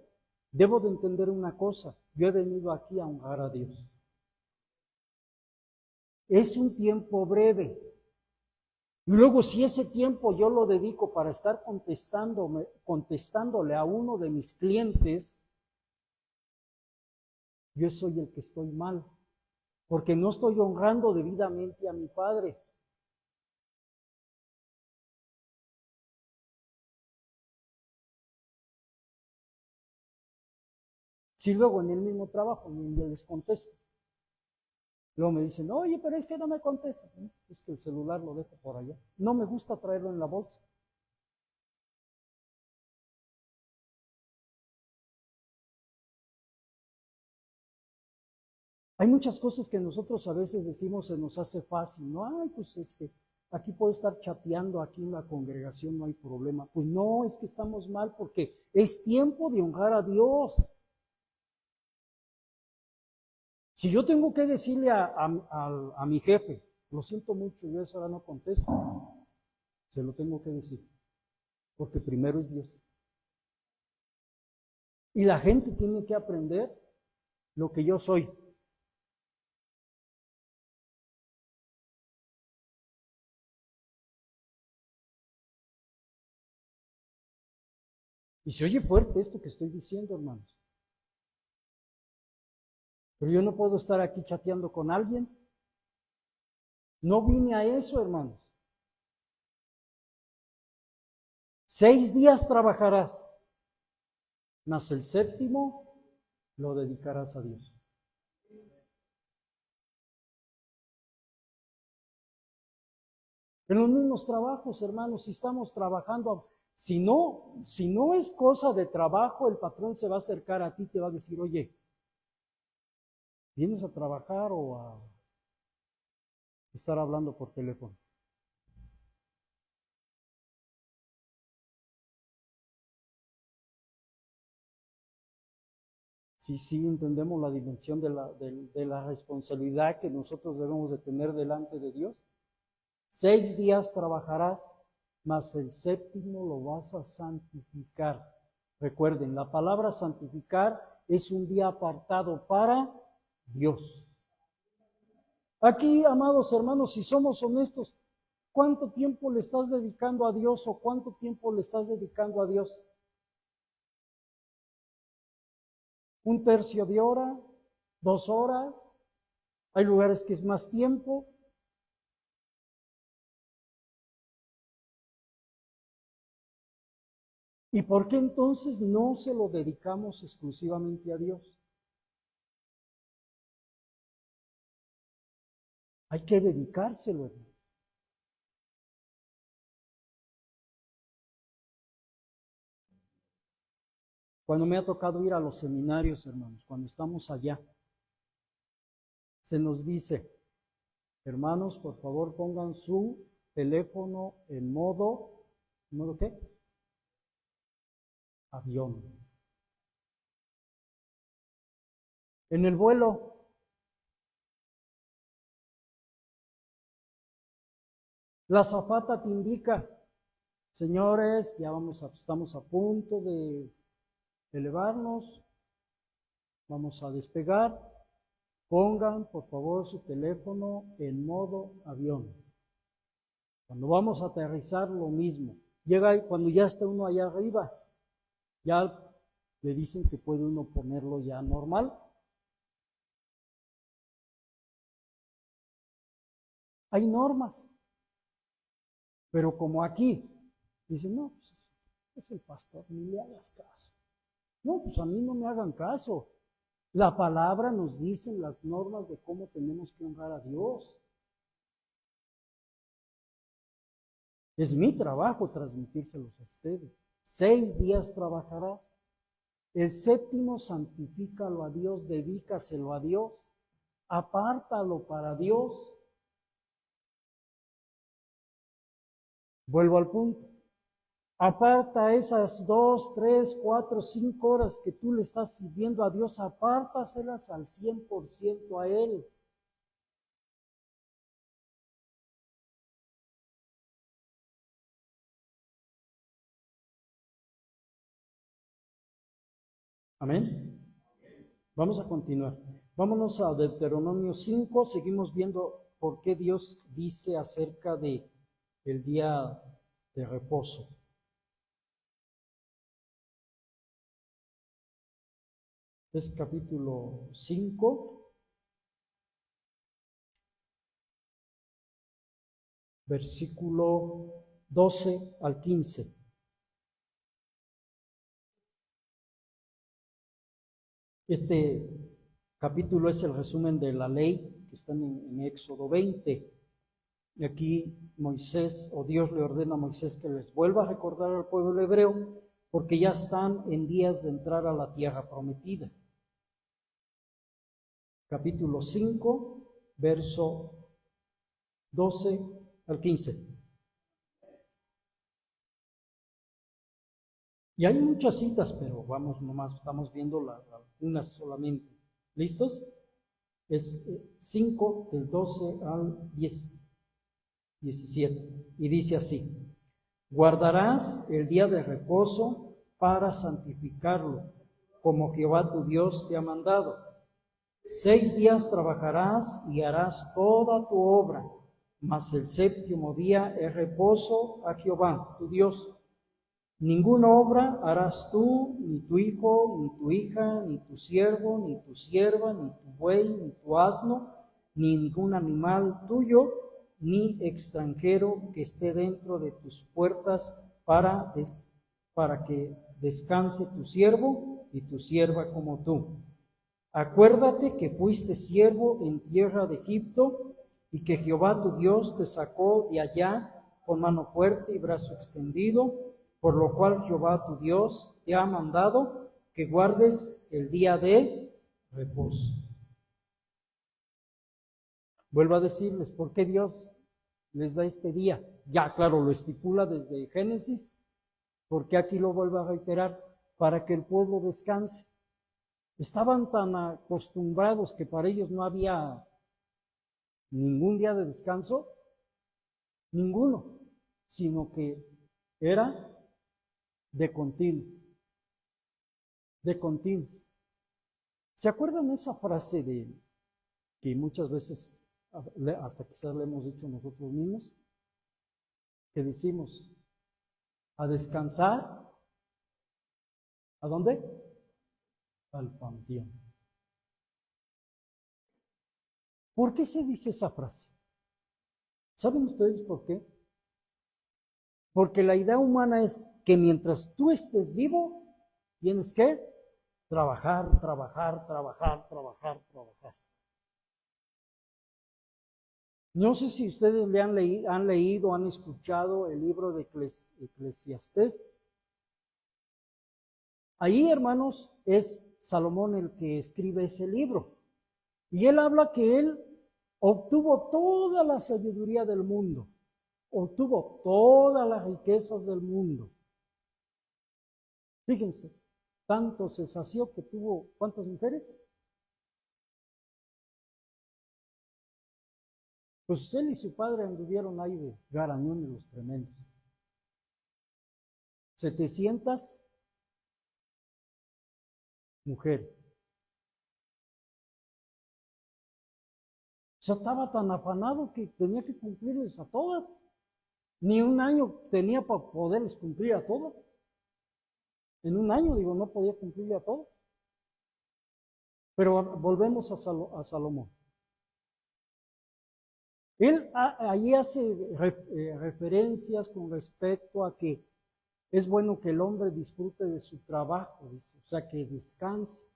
debo de entender una cosa. Yo he venido aquí a honrar a Dios. Es un tiempo breve. Y luego si ese tiempo yo lo dedico para estar contestándole a uno de mis clientes, yo soy el que estoy mal. Porque no estoy honrando debidamente a mi Padre. Si luego en el mismo trabajo yo les contesto. Luego me dicen, oye, pero es que no me contestas. Es que el celular lo dejo por allá. No me gusta traerlo en la bolsa. Hay muchas cosas que nosotros a veces decimos se nos hace fácil, ¿no? Ay, pues aquí puedo estar chateando, aquí en la congregación no hay problema. Pues no, es que estamos mal porque es tiempo de honrar a Dios. Si yo tengo que decirle a mi jefe, lo siento mucho, yo a esa hora no contesto, se lo tengo que decir, porque primero es Dios. Y la gente tiene que aprender lo que yo soy. Y se oye fuerte esto que estoy diciendo, hermanos. Pero yo no puedo estar aquí chateando con alguien. No vine a eso, hermanos. 6 días trabajarás, mas el séptimo lo dedicarás a Dios. En los mismos trabajos, hermanos, si estamos trabajando, si no es cosa de trabajo, el patrón se va a acercar a ti y te va a decir, oye, ¿vienes a trabajar o a estar hablando por teléfono? Sí, entendemos la dimensión de la responsabilidad que nosotros debemos de tener delante de Dios. 6 días trabajarás, mas el séptimo lo vas a santificar. Recuerden, la palabra santificar es un día apartado para Dios. Aquí, amados hermanos, si somos honestos, ¿cuánto tiempo le estás dedicando a Dios o cuánto tiempo le estás dedicando a Dios? ¿Un tercio de hora? ¿2 horas? Hay lugares que es más tiempo. ¿Y por qué entonces no se lo dedicamos exclusivamente a Dios? Hay que dedicárselo, hermano. Cuando me ha tocado ir a los seminarios, hermanos, cuando estamos allá, se nos dice, hermanos, por favor pongan su teléfono en ¿modo qué? Avión. En el vuelo, la azafata te indica, señores, ya estamos a punto de elevarnos, vamos a despegar, pongan por favor su teléfono en modo avión. Cuando vamos a aterrizar lo mismo, cuando ya está uno allá arriba, ya le dicen que puede uno ponerlo ya normal. Hay normas, pero como aquí, dicen, no, pues es el pastor, ni le hagas caso. No, pues a mí no me hagan caso. La palabra nos dice las normas de cómo tenemos que honrar a Dios. Es mi trabajo transmitírselos a ustedes. 6 días trabajarás. El séptimo santifícalo a Dios, dedícaselo a Dios, apártalo para Dios. Vuelvo al punto. Aparta esas 2, 3, 4, 5 horas que tú le estás sirviendo a Dios, apártaselas al 100% a Él. Amén. Vamos a continuar. Vámonos a Deuteronomio 5, seguimos viendo por qué Dios dice acerca de el día de reposo. Es capítulo 5, versículo 12 al 15. Este capítulo es el resumen de la ley que está en Éxodo 20. Y aquí Moisés, o Dios le ordena a Moisés que les vuelva a recordar al pueblo hebreo, porque ya están en días de entrar a la tierra prometida. Capítulo 5, verso 12 al 15. Y hay muchas citas, pero vamos nomás, estamos viendo unas solamente. ¿Listos? Es 5 del 12 al 17. Y dice así: guardarás el día de reposo para santificarlo, como Jehová tu Dios te ha mandado. 6 días trabajarás y harás toda tu obra, mas el séptimo día es reposo a Jehová tu Dios. Ninguna obra harás tú, ni tu hijo, ni tu hija, ni tu siervo, ni tu sierva, ni tu buey, ni tu asno, ni ningún animal tuyo, ni extranjero que esté dentro de tus puertas, para que descanse tu siervo y tu sierva como tú. Acuérdate que fuiste siervo en tierra de Egipto, y que Jehová tu Dios te sacó de allá con mano fuerte y brazo extendido, por lo cual Jehová tu Dios te ha mandado que guardes el día de reposo. Vuelvo a decirles, ¿por qué Dios les da este día? Ya, claro, lo estipula desde Génesis, porque aquí lo vuelvo a reiterar, para que el pueblo descanse. Estaban tan acostumbrados que para ellos no había ningún día de descanso, ninguno, sino que era de continuo, de continuo. ¿Se acuerdan esa frase que muchas veces, hasta quizás le hemos dicho nosotros mismos, que decimos, a descansar, ¿a dónde? Al panteón. ¿Por qué se dice esa frase? ¿Saben ustedes por qué? Porque la idea humana es que mientras tú estés vivo, tienes que trabajar, trabajar, trabajar, trabajar, trabajar. No sé si ustedes han leído, han escuchado el libro de Eclesiastés. Ahí, hermanos, es Salomón el que escribe ese libro. Y él habla que él obtuvo toda la sabiduría del mundo, obtuvo todas las riquezas del mundo. Fíjense, tanto se sació que tuvo, ¿cuántas mujeres? Pues él y su padre anduvieron ahí de garañón de los tremendos. 700 mujeres. O sea, estaba tan afanado que tenía que cumplirles a todas. Ni un año tenía para poderles cumplir a todas. En un año, digo, no podía cumplirle a todas. Pero volvemos a Salomón. Él ahí hace referencias con respecto a que es bueno que el hombre disfrute de su trabajo, dice, o sea, que descanse.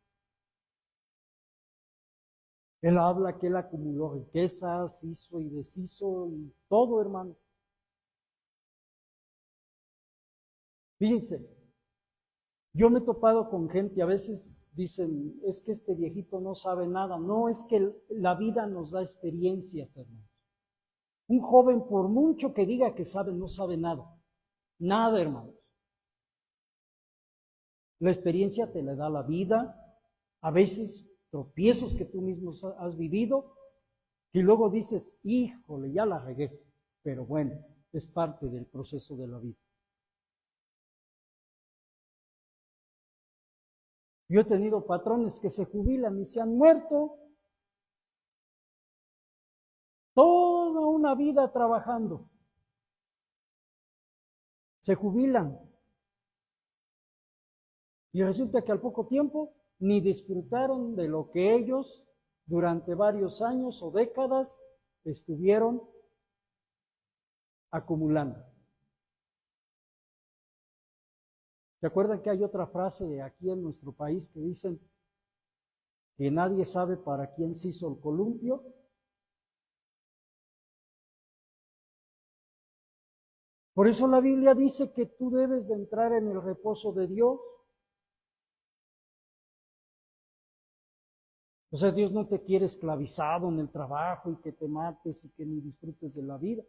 Él habla que él acumuló riquezas, hizo y deshizo y todo, hermano. Fíjense, yo me he topado con gente, a veces dicen, es que este viejito no sabe nada. No, es que la vida nos da experiencias, hermano. Un joven, por mucho que diga que sabe, no sabe nada. Nada, hermanos. La experiencia te la da la vida, a veces tropiezos que tú mismo has vivido, y luego dices, híjole, ya la regué. Pero bueno, es parte del proceso de la vida. Yo he tenido patrones que se jubilan y se han muerto toda una vida trabajando. Se jubilan. Y resulta que al poco tiempo ni disfrutaron de lo que ellos durante varios años o décadas estuvieron acumulando. ¿Se acuerdan que hay otra frase aquí en nuestro país que dicen que nadie sabe para quién se hizo el columpio? Por eso la Biblia dice que tú debes de entrar en el reposo de Dios. O sea, Dios no te quiere esclavizado en el trabajo y que te mates y que ni disfrutes de la vida.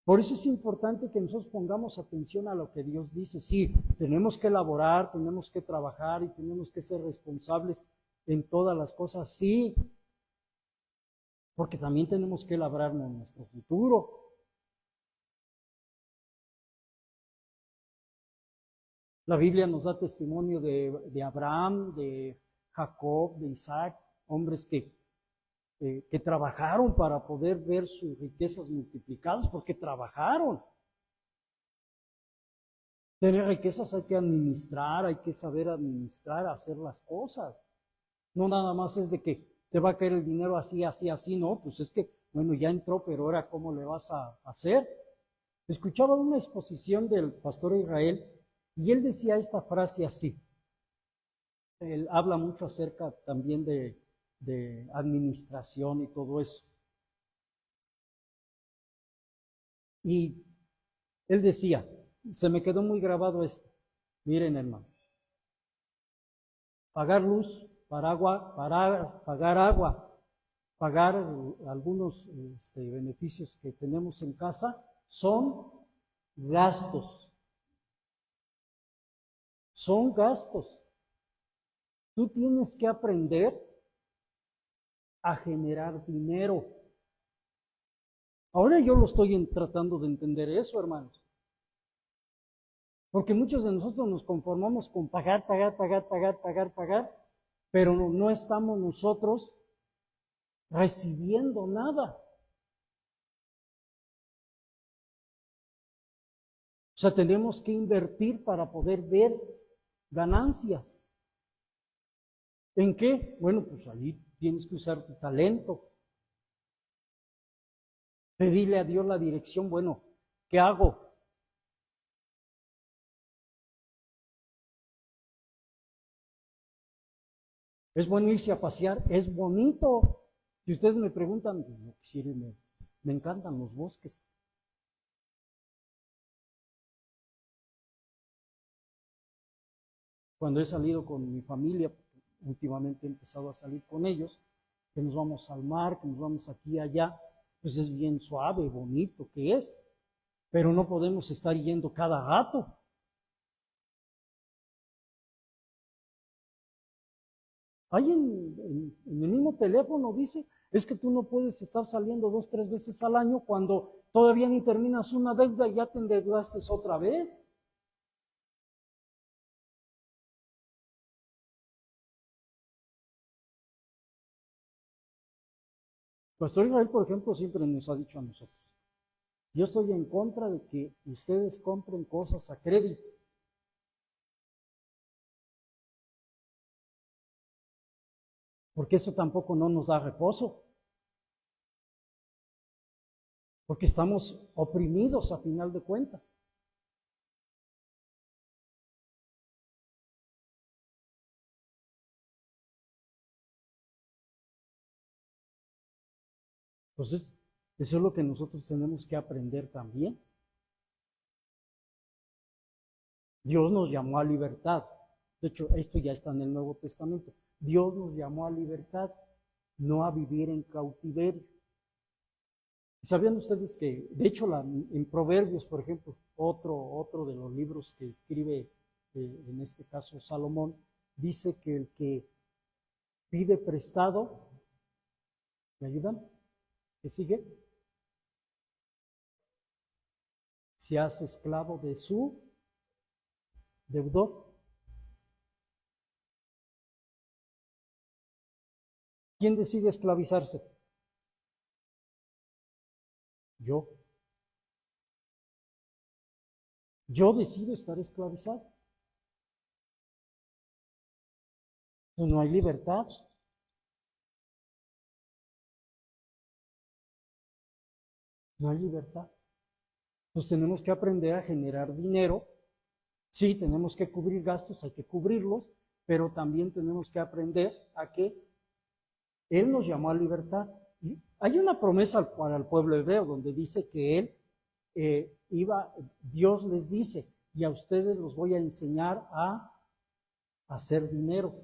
Por eso es importante que nosotros pongamos atención a lo que Dios dice. Sí, tenemos que elaborar, tenemos que trabajar y tenemos que ser responsables en todas las cosas, sí, porque también tenemos que labrarnos nuestro futuro. La Biblia nos da testimonio de Abraham, de Jacob, de Isaac, hombres que trabajaron para poder ver sus riquezas multiplicadas, porque trabajaron. Tener riquezas hay que administrar, hay que saber administrar, hacer las cosas. No nada más es de que te va a caer el dinero así, así, así, no, pues es que, bueno, ya entró, pero ahora ¿cómo le vas a hacer? Escuchaba una exposición del pastor Israel y él decía esta frase así. Él habla mucho acerca también de administración y todo eso. Y él decía, se me quedó muy grabado esto. Miren, hermanos, pagar luz, pagar agua, pagar algunos beneficios que tenemos en casa, son gastos. Son gastos. Tú tienes que aprender a generar dinero. Ahora yo lo estoy tratando de entender eso, hermanos. Porque muchos de nosotros nos conformamos con pagar, pero no estamos nosotros recibiendo nada. O sea, tenemos que invertir para poder ver ganancias. ¿En qué? Bueno, pues allí tienes que usar tu talento. Pedirle a Dios la dirección. Bueno, ¿qué hago? ¿Es bueno irse a pasear? Es bonito. Si ustedes me preguntan, pues yo quisiera irme. Me encantan los bosques. Cuando he salido con mi familia, últimamente he empezado a salir con ellos, que nos vamos al mar, que nos vamos aquí y allá, pues es bien suave, bonito que es, pero no podemos estar yendo cada rato. Ahí en el mismo teléfono dice, es que tú no puedes estar saliendo 2, 3 veces al año cuando todavía ni terminas una deuda y ya te endeudaste otra vez. Pastor Israel, por ejemplo, siempre nos ha dicho a nosotros, yo estoy en contra de que ustedes compren cosas a crédito. Porque eso tampoco no nos da reposo. Porque estamos oprimidos a final de cuentas. Entonces, eso es lo que nosotros tenemos que aprender también. Dios nos llamó a libertad. De hecho, esto ya está en el Nuevo Testamento. Dios nos llamó a libertad, no a vivir en cautiverio. ¿Sabían ustedes que, de hecho, en Proverbios, por ejemplo, otro de los libros que escribe, en este caso Salomón, dice que el que pide prestado, ¿me ayudan? ¿Qué sigue? Se hace esclavo de su deudor. ¿Quién decide esclavizarse? Yo. Yo decido estar esclavizado. Entonces no hay libertad. No hay libertad. Entonces tenemos que aprender a generar dinero. Sí, tenemos que cubrir gastos, hay que cubrirlos, pero también tenemos que aprender a que Él nos llamó a libertad. Y hay una promesa para el pueblo hebreo donde dice que Él Dios les dice, y a ustedes los voy a enseñar a hacer dinero.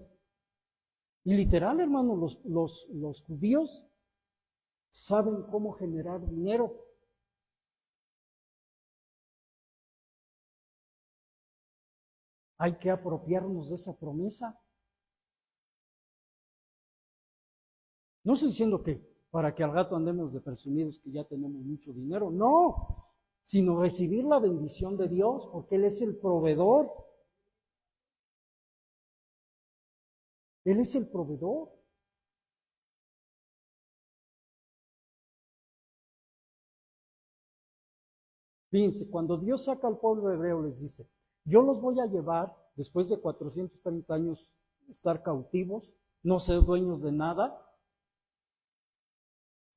Y literal, hermano, los judíos saben cómo generar dinero. Hay que apropiarnos de esa promesa. No estoy diciendo que para que al rato andemos de presumidos que ya tenemos mucho dinero, no, sino recibir la bendición de Dios, porque Él es el proveedor. Él es el proveedor. Fíjense, cuando Dios saca al pueblo hebreo, les dice, yo los voy a llevar, después de 430 años estar cautivos, no ser dueños de nada,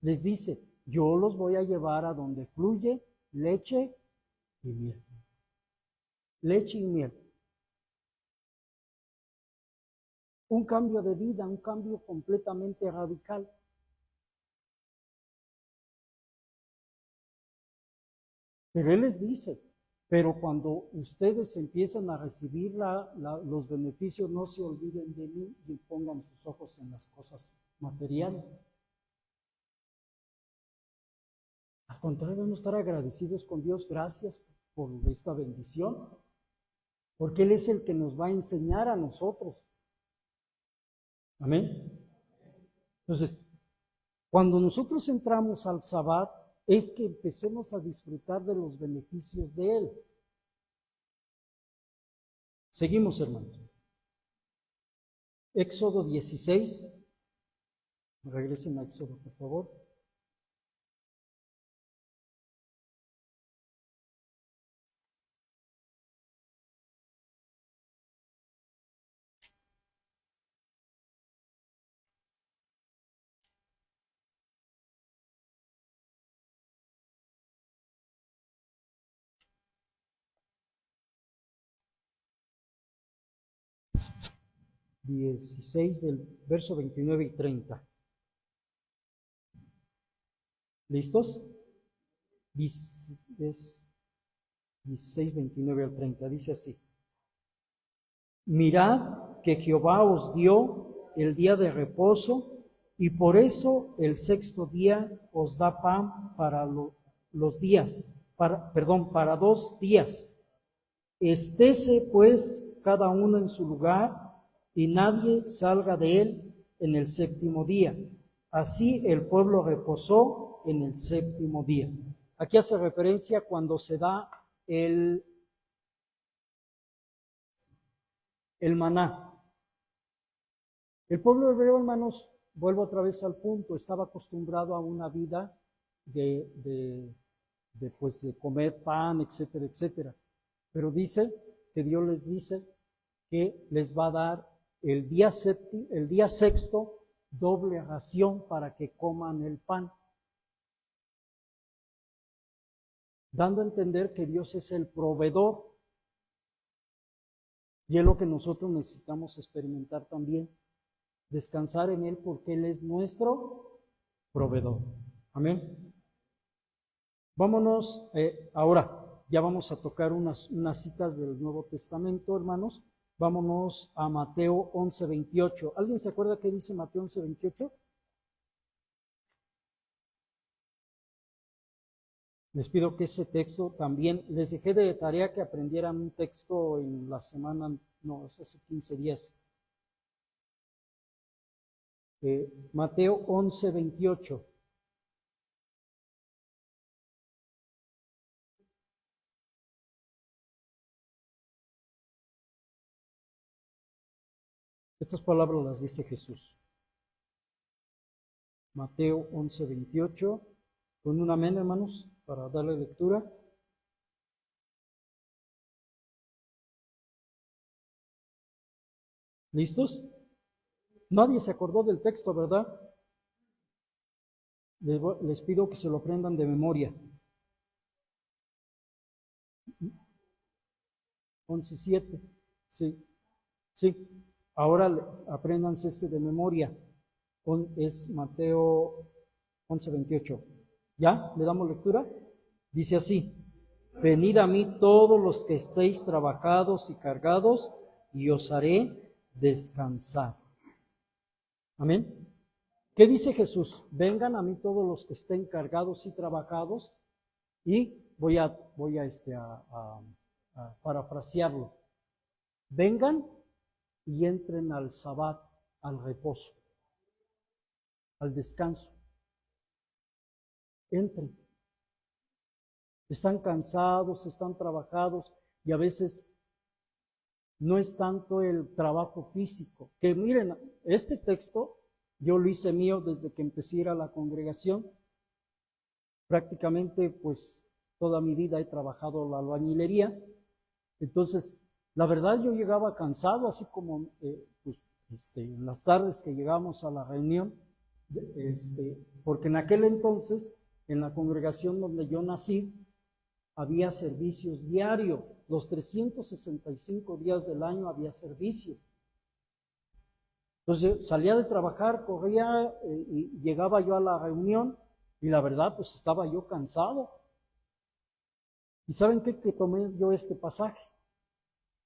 les dice, yo los voy a llevar a donde fluye leche y miel. Leche y miel. Un cambio de vida, un cambio completamente radical. Pero Él les dice, pero cuando ustedes empiezan a recibir los beneficios, no se olviden de mí y pongan sus ojos en las cosas materiales. Al contrario, debemos estar agradecidos con Dios. Gracias por esta bendición, porque Él es el que nos va a enseñar a nosotros. Amén. Entonces, cuando nosotros entramos al Sabbat, es que empecemos a disfrutar de los beneficios de Él. Seguimos, hermanos. Éxodo 16. Regresen a Éxodo, por favor. (16) del verso 29 y 30. ¿Listos? 16, 29 al 30. Dice así. Mirad que Jehová os dio el día de reposo, y por eso el sexto día os da pan para para 2 días. Estése pues cada uno en su lugar, y nadie salga de él en el séptimo día. Así el pueblo reposó en el séptimo día. Aquí hace referencia cuando se da el maná. El pueblo hebreo, hermanos, vuelvo otra vez al punto, estaba acostumbrado a una vida de comer pan, etcétera, etcétera. Pero dice que Dios les dice que les va a dar el día sexto, doble ración para que coman el pan, dando a entender que Dios es el proveedor. Y es lo que nosotros necesitamos experimentar también, descansar en Él porque Él es nuestro proveedor. Amén. Vámonos, ahora ya vamos a tocar unas citas del Nuevo Testamento, hermanos. Vámonos a Mateo 11:28. ¿Alguien se acuerda qué dice Mateo 11:28? Les pido que ese texto también, les dejé de tarea que aprendieran un texto en la semana, no, hace 15 días. Mateo 11:28. Estas palabras las dice Jesús. Mateo 11:28. Con un amén, hermanos, para darle lectura. ¿Listos? Nadie se acordó del texto, ¿verdad? Les pido que se lo aprendan de memoria. 11:7. Sí, sí. Ahora apréndanse de memoria. Es Mateo 11:28. ¿Ya? ¿Le damos lectura? Dice así: venid a mí todos los que estéis trabajados y cargados, y os haré descansar. Amén. ¿Qué dice Jesús? Vengan a mí todos los que estén cargados y trabajados, y voy a parafrasearlo. vengan y entren al sabbat, al reposo, al descanso. Entren. Están cansados, están trabajados y a veces no es tanto el trabajo físico. Que miren, este texto yo lo hice mío desde que empecé a ir a la congregación. Prácticamente pues toda mi vida he trabajado la albañilería. Entonces, la verdad yo llegaba cansado, así como en las tardes que llegamos a la reunión, porque en aquel entonces, en la congregación donde yo nací, había servicios diarios. Los 365 días del año había servicio. Entonces salía de trabajar, corría y llegaba yo a la reunión y la verdad pues estaba yo cansado. ¿Y saben qué? Que tomé yo este pasaje.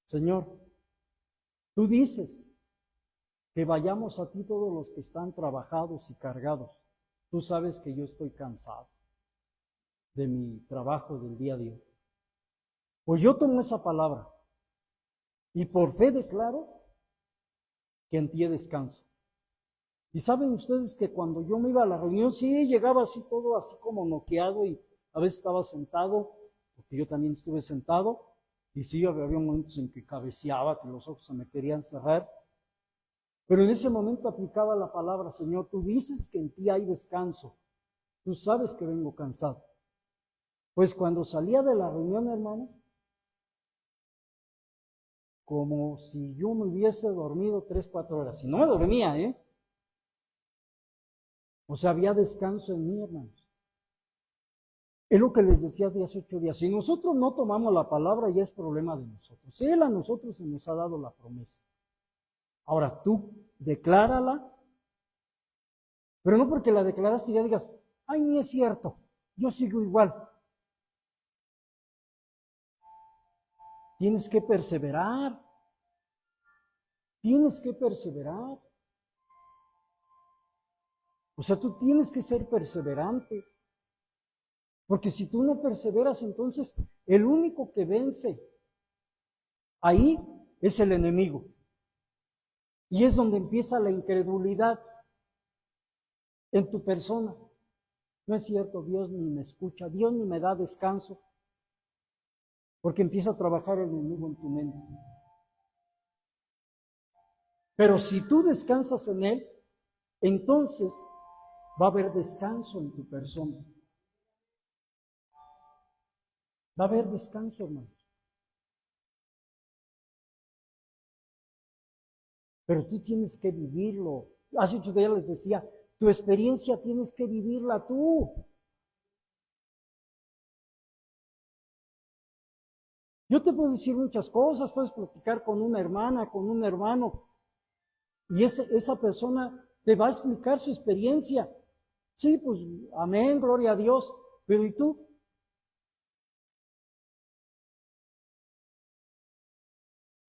Señor, tú dices que vayamos a ti todos los que están trabajados y cargados. Tú sabes que yo estoy cansado de mi trabajo del día a día. Pues yo tomo esa palabra y por fe declaro que en ti descanso. Y saben ustedes que cuando yo me iba a la reunión, sí, llegaba así todo así como noqueado y a veces estaba sentado, porque yo también estuve sentado, y sí, había momentos en que cabeceaba, que los ojos se me querían cerrar, pero en ese momento aplicaba la palabra, Señor, tú dices que en ti hay descanso, tú sabes que vengo cansado. Pues cuando salía de la reunión, hermano, como si yo me hubiese dormido 3, 4 horas. Y no me dormía, O sea, había descanso en mí, hermanos. Es lo que les decía hace 8 días. Si nosotros no tomamos la palabra, ya es problema de nosotros. Él a nosotros se nos ha dado la promesa. Ahora tú declárala, pero no porque la declaraste y ya digas, ay, ni es cierto, yo sigo igual. Tienes que perseverar. Tienes que perseverar. O sea, tú tienes que ser perseverante. Porque si tú no perseveras, entonces el único que vence ahí es el enemigo. Y es donde empieza la incredulidad en tu persona. No es cierto, Dios ni me escucha, Dios ni me da descanso. Porque empieza a trabajar el enemigo en tu mente. Pero si tú descansas en Él, entonces va a haber descanso en tu persona. Va a haber descanso, hermanos. Pero tú tienes que vivirlo. Hace 8 días les decía, tu experiencia tienes que vivirla tú. Yo te puedo decir muchas cosas, puedes platicar con una hermana, con un hermano, y esa persona te va a explicar su experiencia. Sí, pues, amén, gloria a Dios. Pero ¿y tú?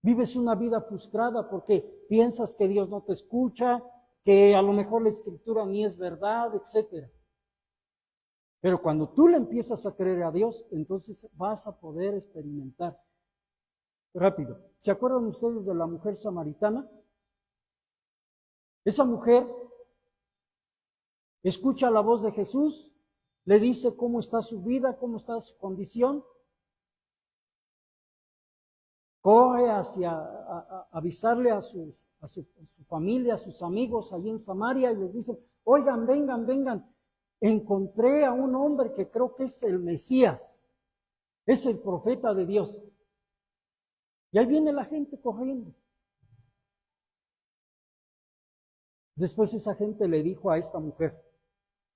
Vives una vida frustrada porque piensas que Dios no te escucha, que a lo mejor la escritura ni es verdad, etc. Pero cuando tú le empiezas a creer a Dios, entonces vas a poder experimentar. Rápido, ¿se acuerdan ustedes de la mujer samaritana? Esa mujer escucha la voz de Jesús, le dice cómo está su vida, cómo está su condición, corre hacia avisarle a su familia, a sus amigos allí en Samaria y les dice, oigan, vengan, encontré a un hombre que creo que es el Mesías, es el profeta de Dios. Y ahí viene la gente corriendo. Después esa gente le dijo a esta mujer,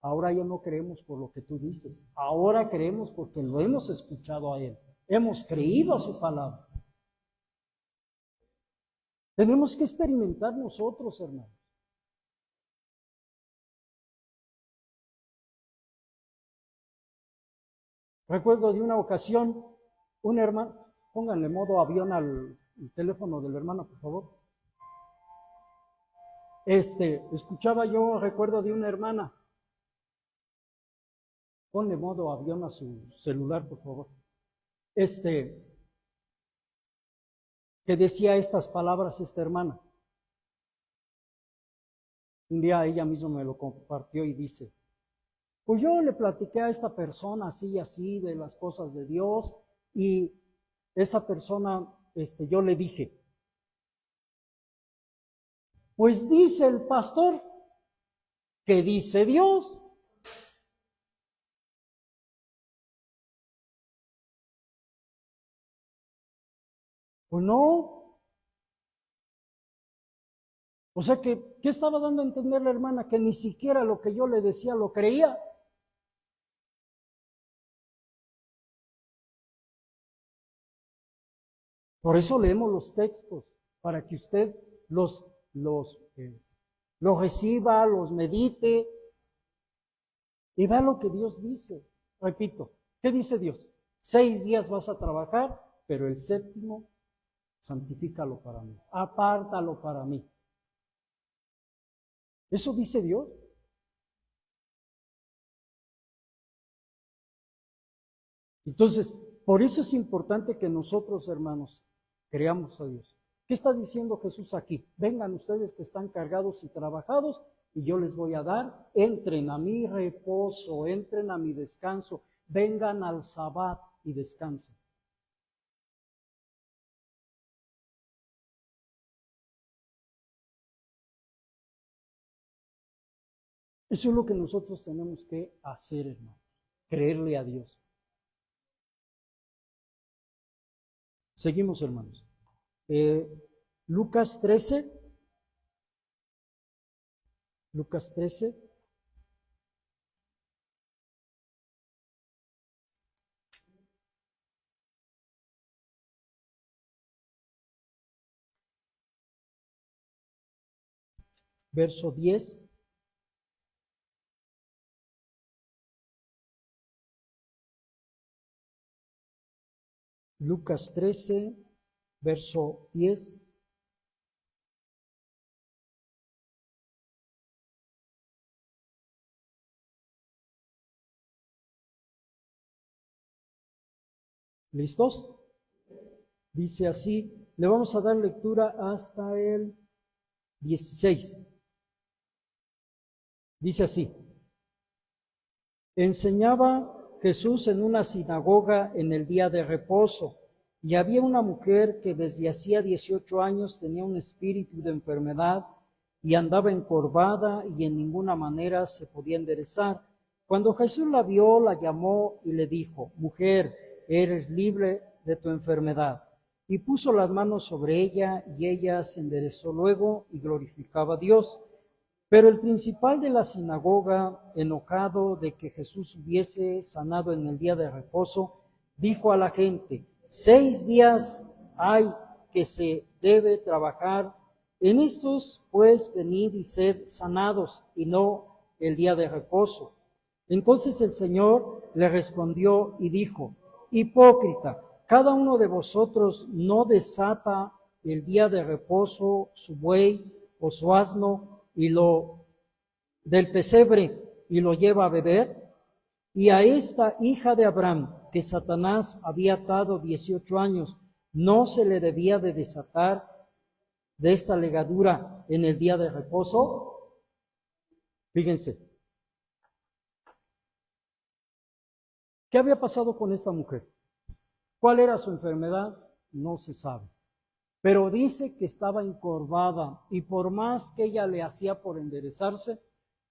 ahora ya no creemos por lo que tú dices, ahora creemos porque lo hemos escuchado a él, hemos creído a su palabra. Tenemos que experimentar nosotros, hermanos. Recuerdo de una ocasión, un hermano, pónganle modo avión al teléfono del hermano, por favor. Escuchaba yo, recuerdo de una hermana, ponle modo avión a su celular, por favor. Que que decía estas palabras esta hermana. Un día ella misma me lo compartió y dice, pues yo le platiqué a esta persona así y así de las cosas de Dios, y esa persona, yo le dije, pues dice el pastor que dice Dios. Pues no. O sea que, ¿qué estaba dando a entender la hermana? Que ni siquiera lo que yo le decía lo creía. Por eso leemos los textos, para que usted los reciba, los medite y vea lo que Dios dice. Repito, ¿qué dice Dios? 6 días vas a trabajar, pero el séptimo, santifícalo para mí, apártalo para mí. Eso dice Dios. Entonces, por eso es importante que nosotros, hermanos, creamos a Dios. ¿Qué está diciendo Jesús aquí? Vengan ustedes que están cargados y trabajados y yo les voy a dar, entren a mi reposo, entren a mi descanso, vengan al Sabbat y descansen. Eso es lo que nosotros tenemos que hacer, hermanos, creerle a Dios. Seguimos, hermanos. Lucas 13. Lucas 13. Verso 10. Lucas 13, verso 10. ¿Listos? Dice así, le vamos a dar lectura hasta el 16. Dice así, enseñaba Jesús en una sinagoga en el día de reposo, y había una mujer que desde hacía 18 años tenía un espíritu de enfermedad y andaba encorvada y en ninguna manera se podía enderezar. Cuando Jesús la vio, la llamó y le dijo, mujer, eres libre de tu enfermedad. Y puso las manos sobre ella y ella se enderezó luego y glorificaba a Dios. Pero el principal de la sinagoga, enojado de que Jesús hubiese sanado en el día de reposo, dijo a la gente, 6 días hay que se debe trabajar, en estos pues venid y sed sanados, y no el día de reposo. Entonces el Señor le respondió y dijo, hipócrita, cada uno de vosotros no desata el día de reposo su buey o su asno, y lo del pesebre y lo lleva a beber, y a esta hija de Abraham, que Satanás había atado 18 años, ¿no se le debía de desatar de esta legadura en el día de reposo? Fíjense, ¿qué había pasado con esta mujer? ¿Cuál era su enfermedad? No se sabe. Pero dice que estaba encorvada y por más que ella le hacía por enderezarse,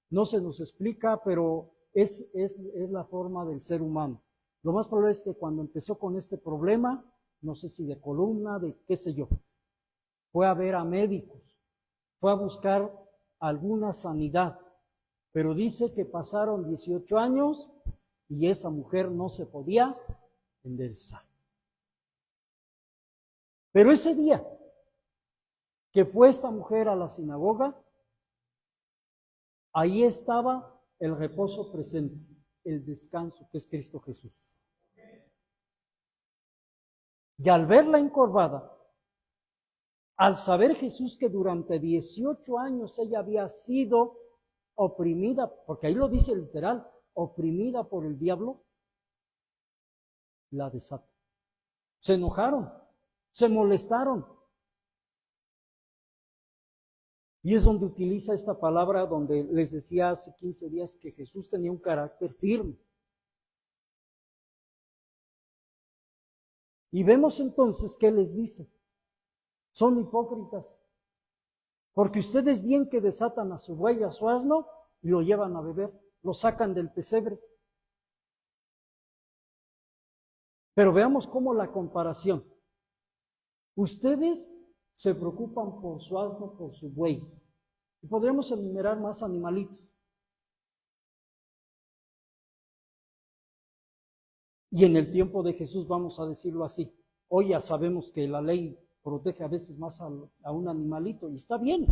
no se nos explica, pero es la forma del ser humano. Lo más probable es que cuando empezó con este problema, no sé si de columna, de qué sé yo, fue a ver a médicos, fue a buscar alguna sanidad, pero dice que pasaron 18 años y esa mujer no se podía enderezar. Pero ese día que fue esta mujer a la sinagoga, ahí estaba el reposo presente, el descanso que es Cristo Jesús. Y al verla encorvada, al saber Jesús que durante 18 años ella había sido oprimida, porque ahí lo dice literal, oprimida por el diablo, la desata. Se enojaron, se molestaron. Y es donde utiliza esta palabra, donde les decía hace 15 días que Jesús tenía un carácter firme. Y vemos entonces que les dice, son hipócritas, porque ustedes bien que desatan a su buey, a su asno, y lo llevan a beber, lo sacan del pesebre. Pero veamos cómo la comparación. Ustedes se preocupan por su asno, por su buey. Y podríamos enumerar más animalitos. Y en el tiempo de Jesús, vamos a decirlo así, hoy ya sabemos que la ley protege a veces más a un animalito, y está bien,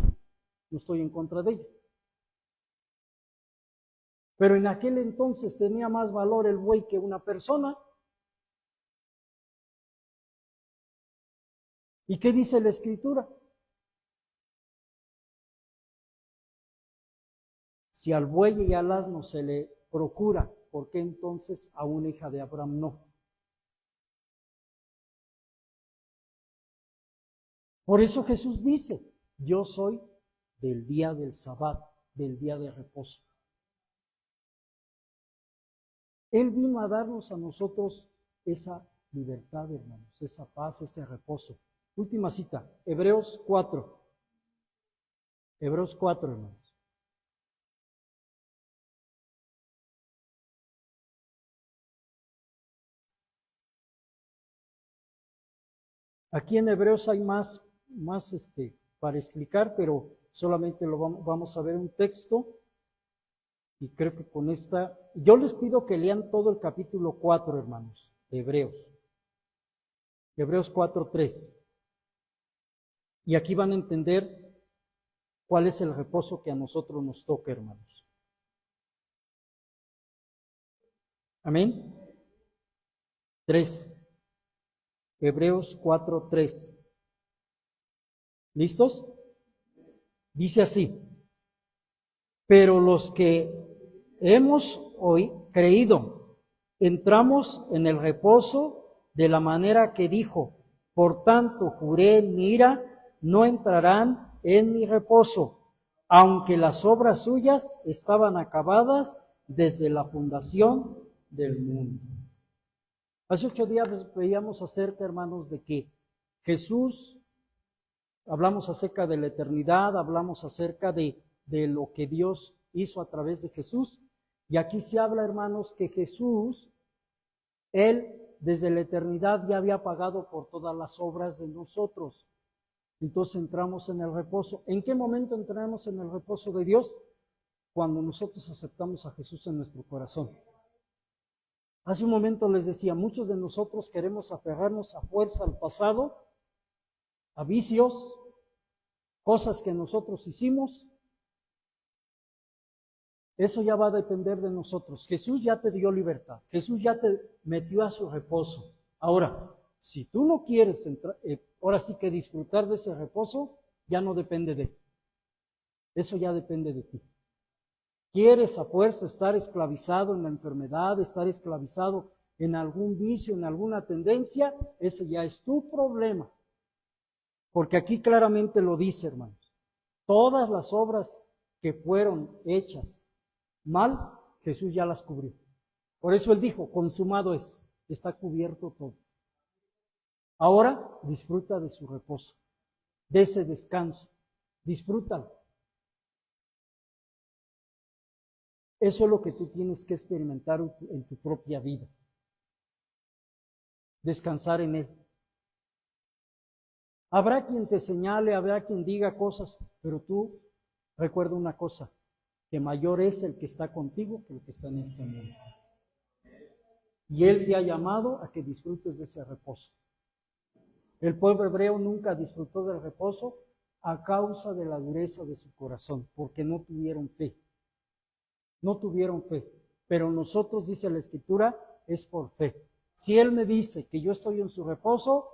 no estoy en contra de ello. Pero en aquel entonces tenía más valor el buey que una persona. ¿Y qué dice la Escritura? Si al buey y al asno se le procura, ¿por qué entonces a una hija de Abraham no? Por eso Jesús dice, yo soy del día del Sabbat, del día de reposo. Él vino a darnos a nosotros esa libertad, hermanos, esa paz, ese reposo. Última cita, Hebreos 4. Hebreos 4, hermanos. Aquí en Hebreos hay más para explicar, pero solamente vamos a ver un texto. Y creo que con esta, yo les pido que lean todo el capítulo 4, hermanos, de Hebreos. Hebreos 4:3. Y aquí van a entender cuál es el reposo que a nosotros nos toca, hermanos. Amén. 3. Hebreos 4:3. ¿Listos? Dice así: pero los que hemos hoy creído, entramos en el reposo de la manera que dijo, por tanto juré en mi ira, no entrarán en mi reposo, aunque las obras suyas estaban acabadas desde la fundación del mundo. Hace 8 días veíamos acerca, hermanos, de que Jesús, hablamos acerca de la eternidad, hablamos acerca de lo que Dios hizo a través de Jesús. Y aquí se habla, hermanos, que Jesús, Él desde la eternidad ya había pagado por todas las obras de nosotros. Entonces entramos en el reposo. ¿En qué momento entramos en el reposo de Dios? Cuando nosotros aceptamos a Jesús en nuestro corazón. Hace un momento les decía, muchos de nosotros queremos aferrarnos a fuerza al pasado, a vicios, cosas que nosotros hicimos. Eso ya va a depender de nosotros. Jesús ya te dio libertad. Jesús ya te metió a su reposo. Ahora, si tú no quieres entrar, ahora sí que disfrutar de ese reposo, ya no depende de ti. Eso ya depende de ti. ¿Quieres a fuerza estar esclavizado en la enfermedad, estar esclavizado en algún vicio, en alguna tendencia? Ese ya es tu problema. Porque aquí claramente lo dice, hermanos. Todas las obras que fueron hechas mal, Jesús ya las cubrió. Por eso Él dijo, consumado es, está cubierto todo. Ahora disfruta de su reposo, de ese descanso. Disfrútalo. Eso es lo que tú tienes que experimentar en tu propia vida. Descansar en Él. Habrá quien te señale, habrá quien diga cosas, pero tú recuerda una cosa, que mayor es el que está contigo que el que está en este mundo. Y Él te ha llamado a que disfrutes de ese reposo. El pueblo hebreo nunca disfrutó del reposo a causa de la dureza de su corazón, porque no tuvieron fe. No tuvieron fe. Pero nosotros, dice la Escritura, es por fe. Si Él me dice que yo estoy en su reposo,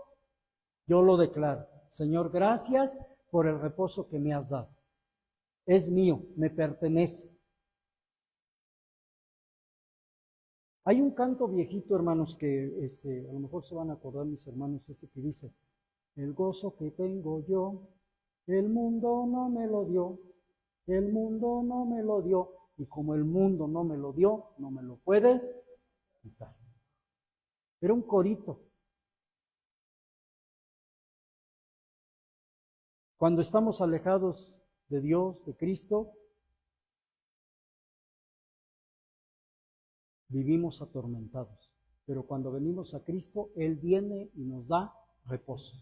yo lo declaro. Señor, gracias por el reposo que me has dado. Es mío, me pertenece. Hay un canto viejito, hermanos, que a lo mejor se van a acordar mis hermanos, ese que dice, el gozo que tengo yo El mundo no me lo dio, el mundo no me lo dio, y como el mundo no me lo dio, no me lo puede quitar. Era un corito. Cuando estamos alejados de Dios, de Cristo, vivimos atormentados. Pero cuando venimos a Cristo, Él viene y nos da reposo.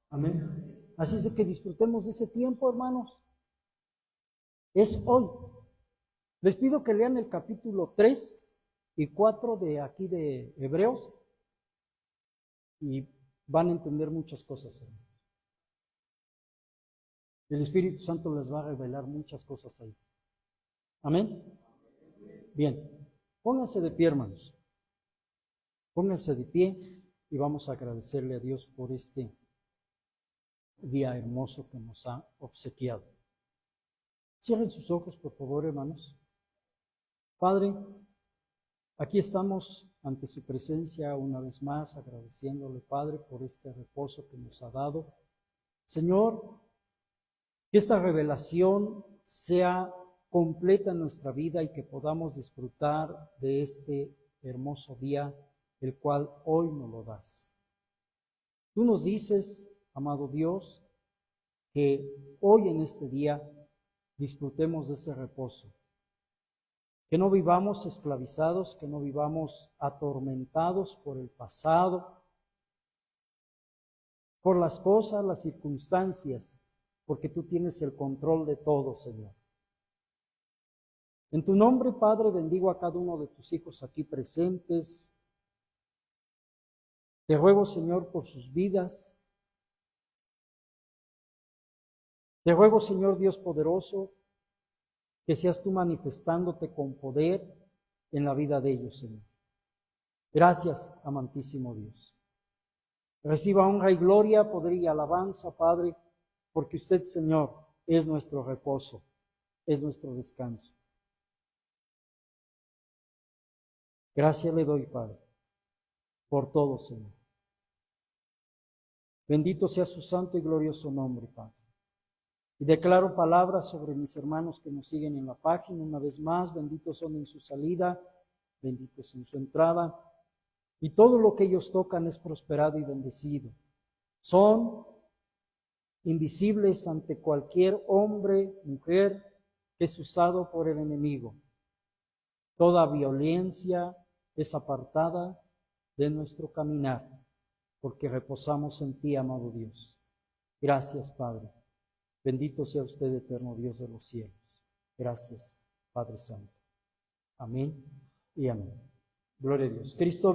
Amén. Así es de que disfrutemos de ese tiempo, hermanos. Es hoy. Les pido que lean el capítulo 3 y 4 de aquí de Hebreos y van a entender muchas cosas. El Espíritu Santo les va a revelar muchas cosas ahí. Amén. Bien, pónganse de pie, hermanos. Pónganse de pie y vamos a agradecerle a Dios por este día hermoso que nos ha obsequiado. Cierren sus ojos, por favor, hermanos. Padre, aquí estamos ante su presencia una vez más, agradeciéndole, Padre, por este reposo que nos ha dado. Señor, que esta revelación sea completa en nuestra vida y que podamos disfrutar de este hermoso día, el cual hoy nos lo das. Tú nos dices, amado Dios, que hoy en este día disfrutemos de ese reposo. Que no vivamos esclavizados, que no vivamos atormentados por el pasado, por las cosas, las circunstancias, porque tú tienes el control de todo, Señor. En tu nombre, Padre, bendigo a cada uno de tus hijos aquí presentes. Te ruego, Señor, por sus vidas. Te ruego, Señor Dios poderoso, que seas tú manifestándote con poder en la vida de ellos, Señor. Gracias, amantísimo Dios. Reciba honra y gloria, poder y alabanza, Padre, porque usted, Señor, es nuestro reposo, es nuestro descanso. Gracias le doy, Padre, por todo, Señor. Bendito sea su santo y glorioso nombre, Padre. Y declaro palabras sobre mis hermanos que nos siguen en la página. Una vez más, benditos son en su salida, benditos en su entrada. Y todo lo que ellos tocan es prosperado y bendecido. Son invisibles ante cualquier hombre, mujer, que es usado por el enemigo. Toda violencia es apartada de nuestro caminar, porque reposamos en ti, amado Dios. Gracias, Padre. Bendito sea usted, eterno Dios de los cielos. Gracias, Padre Santo. Amén y amén. Gloria a Dios. Cristo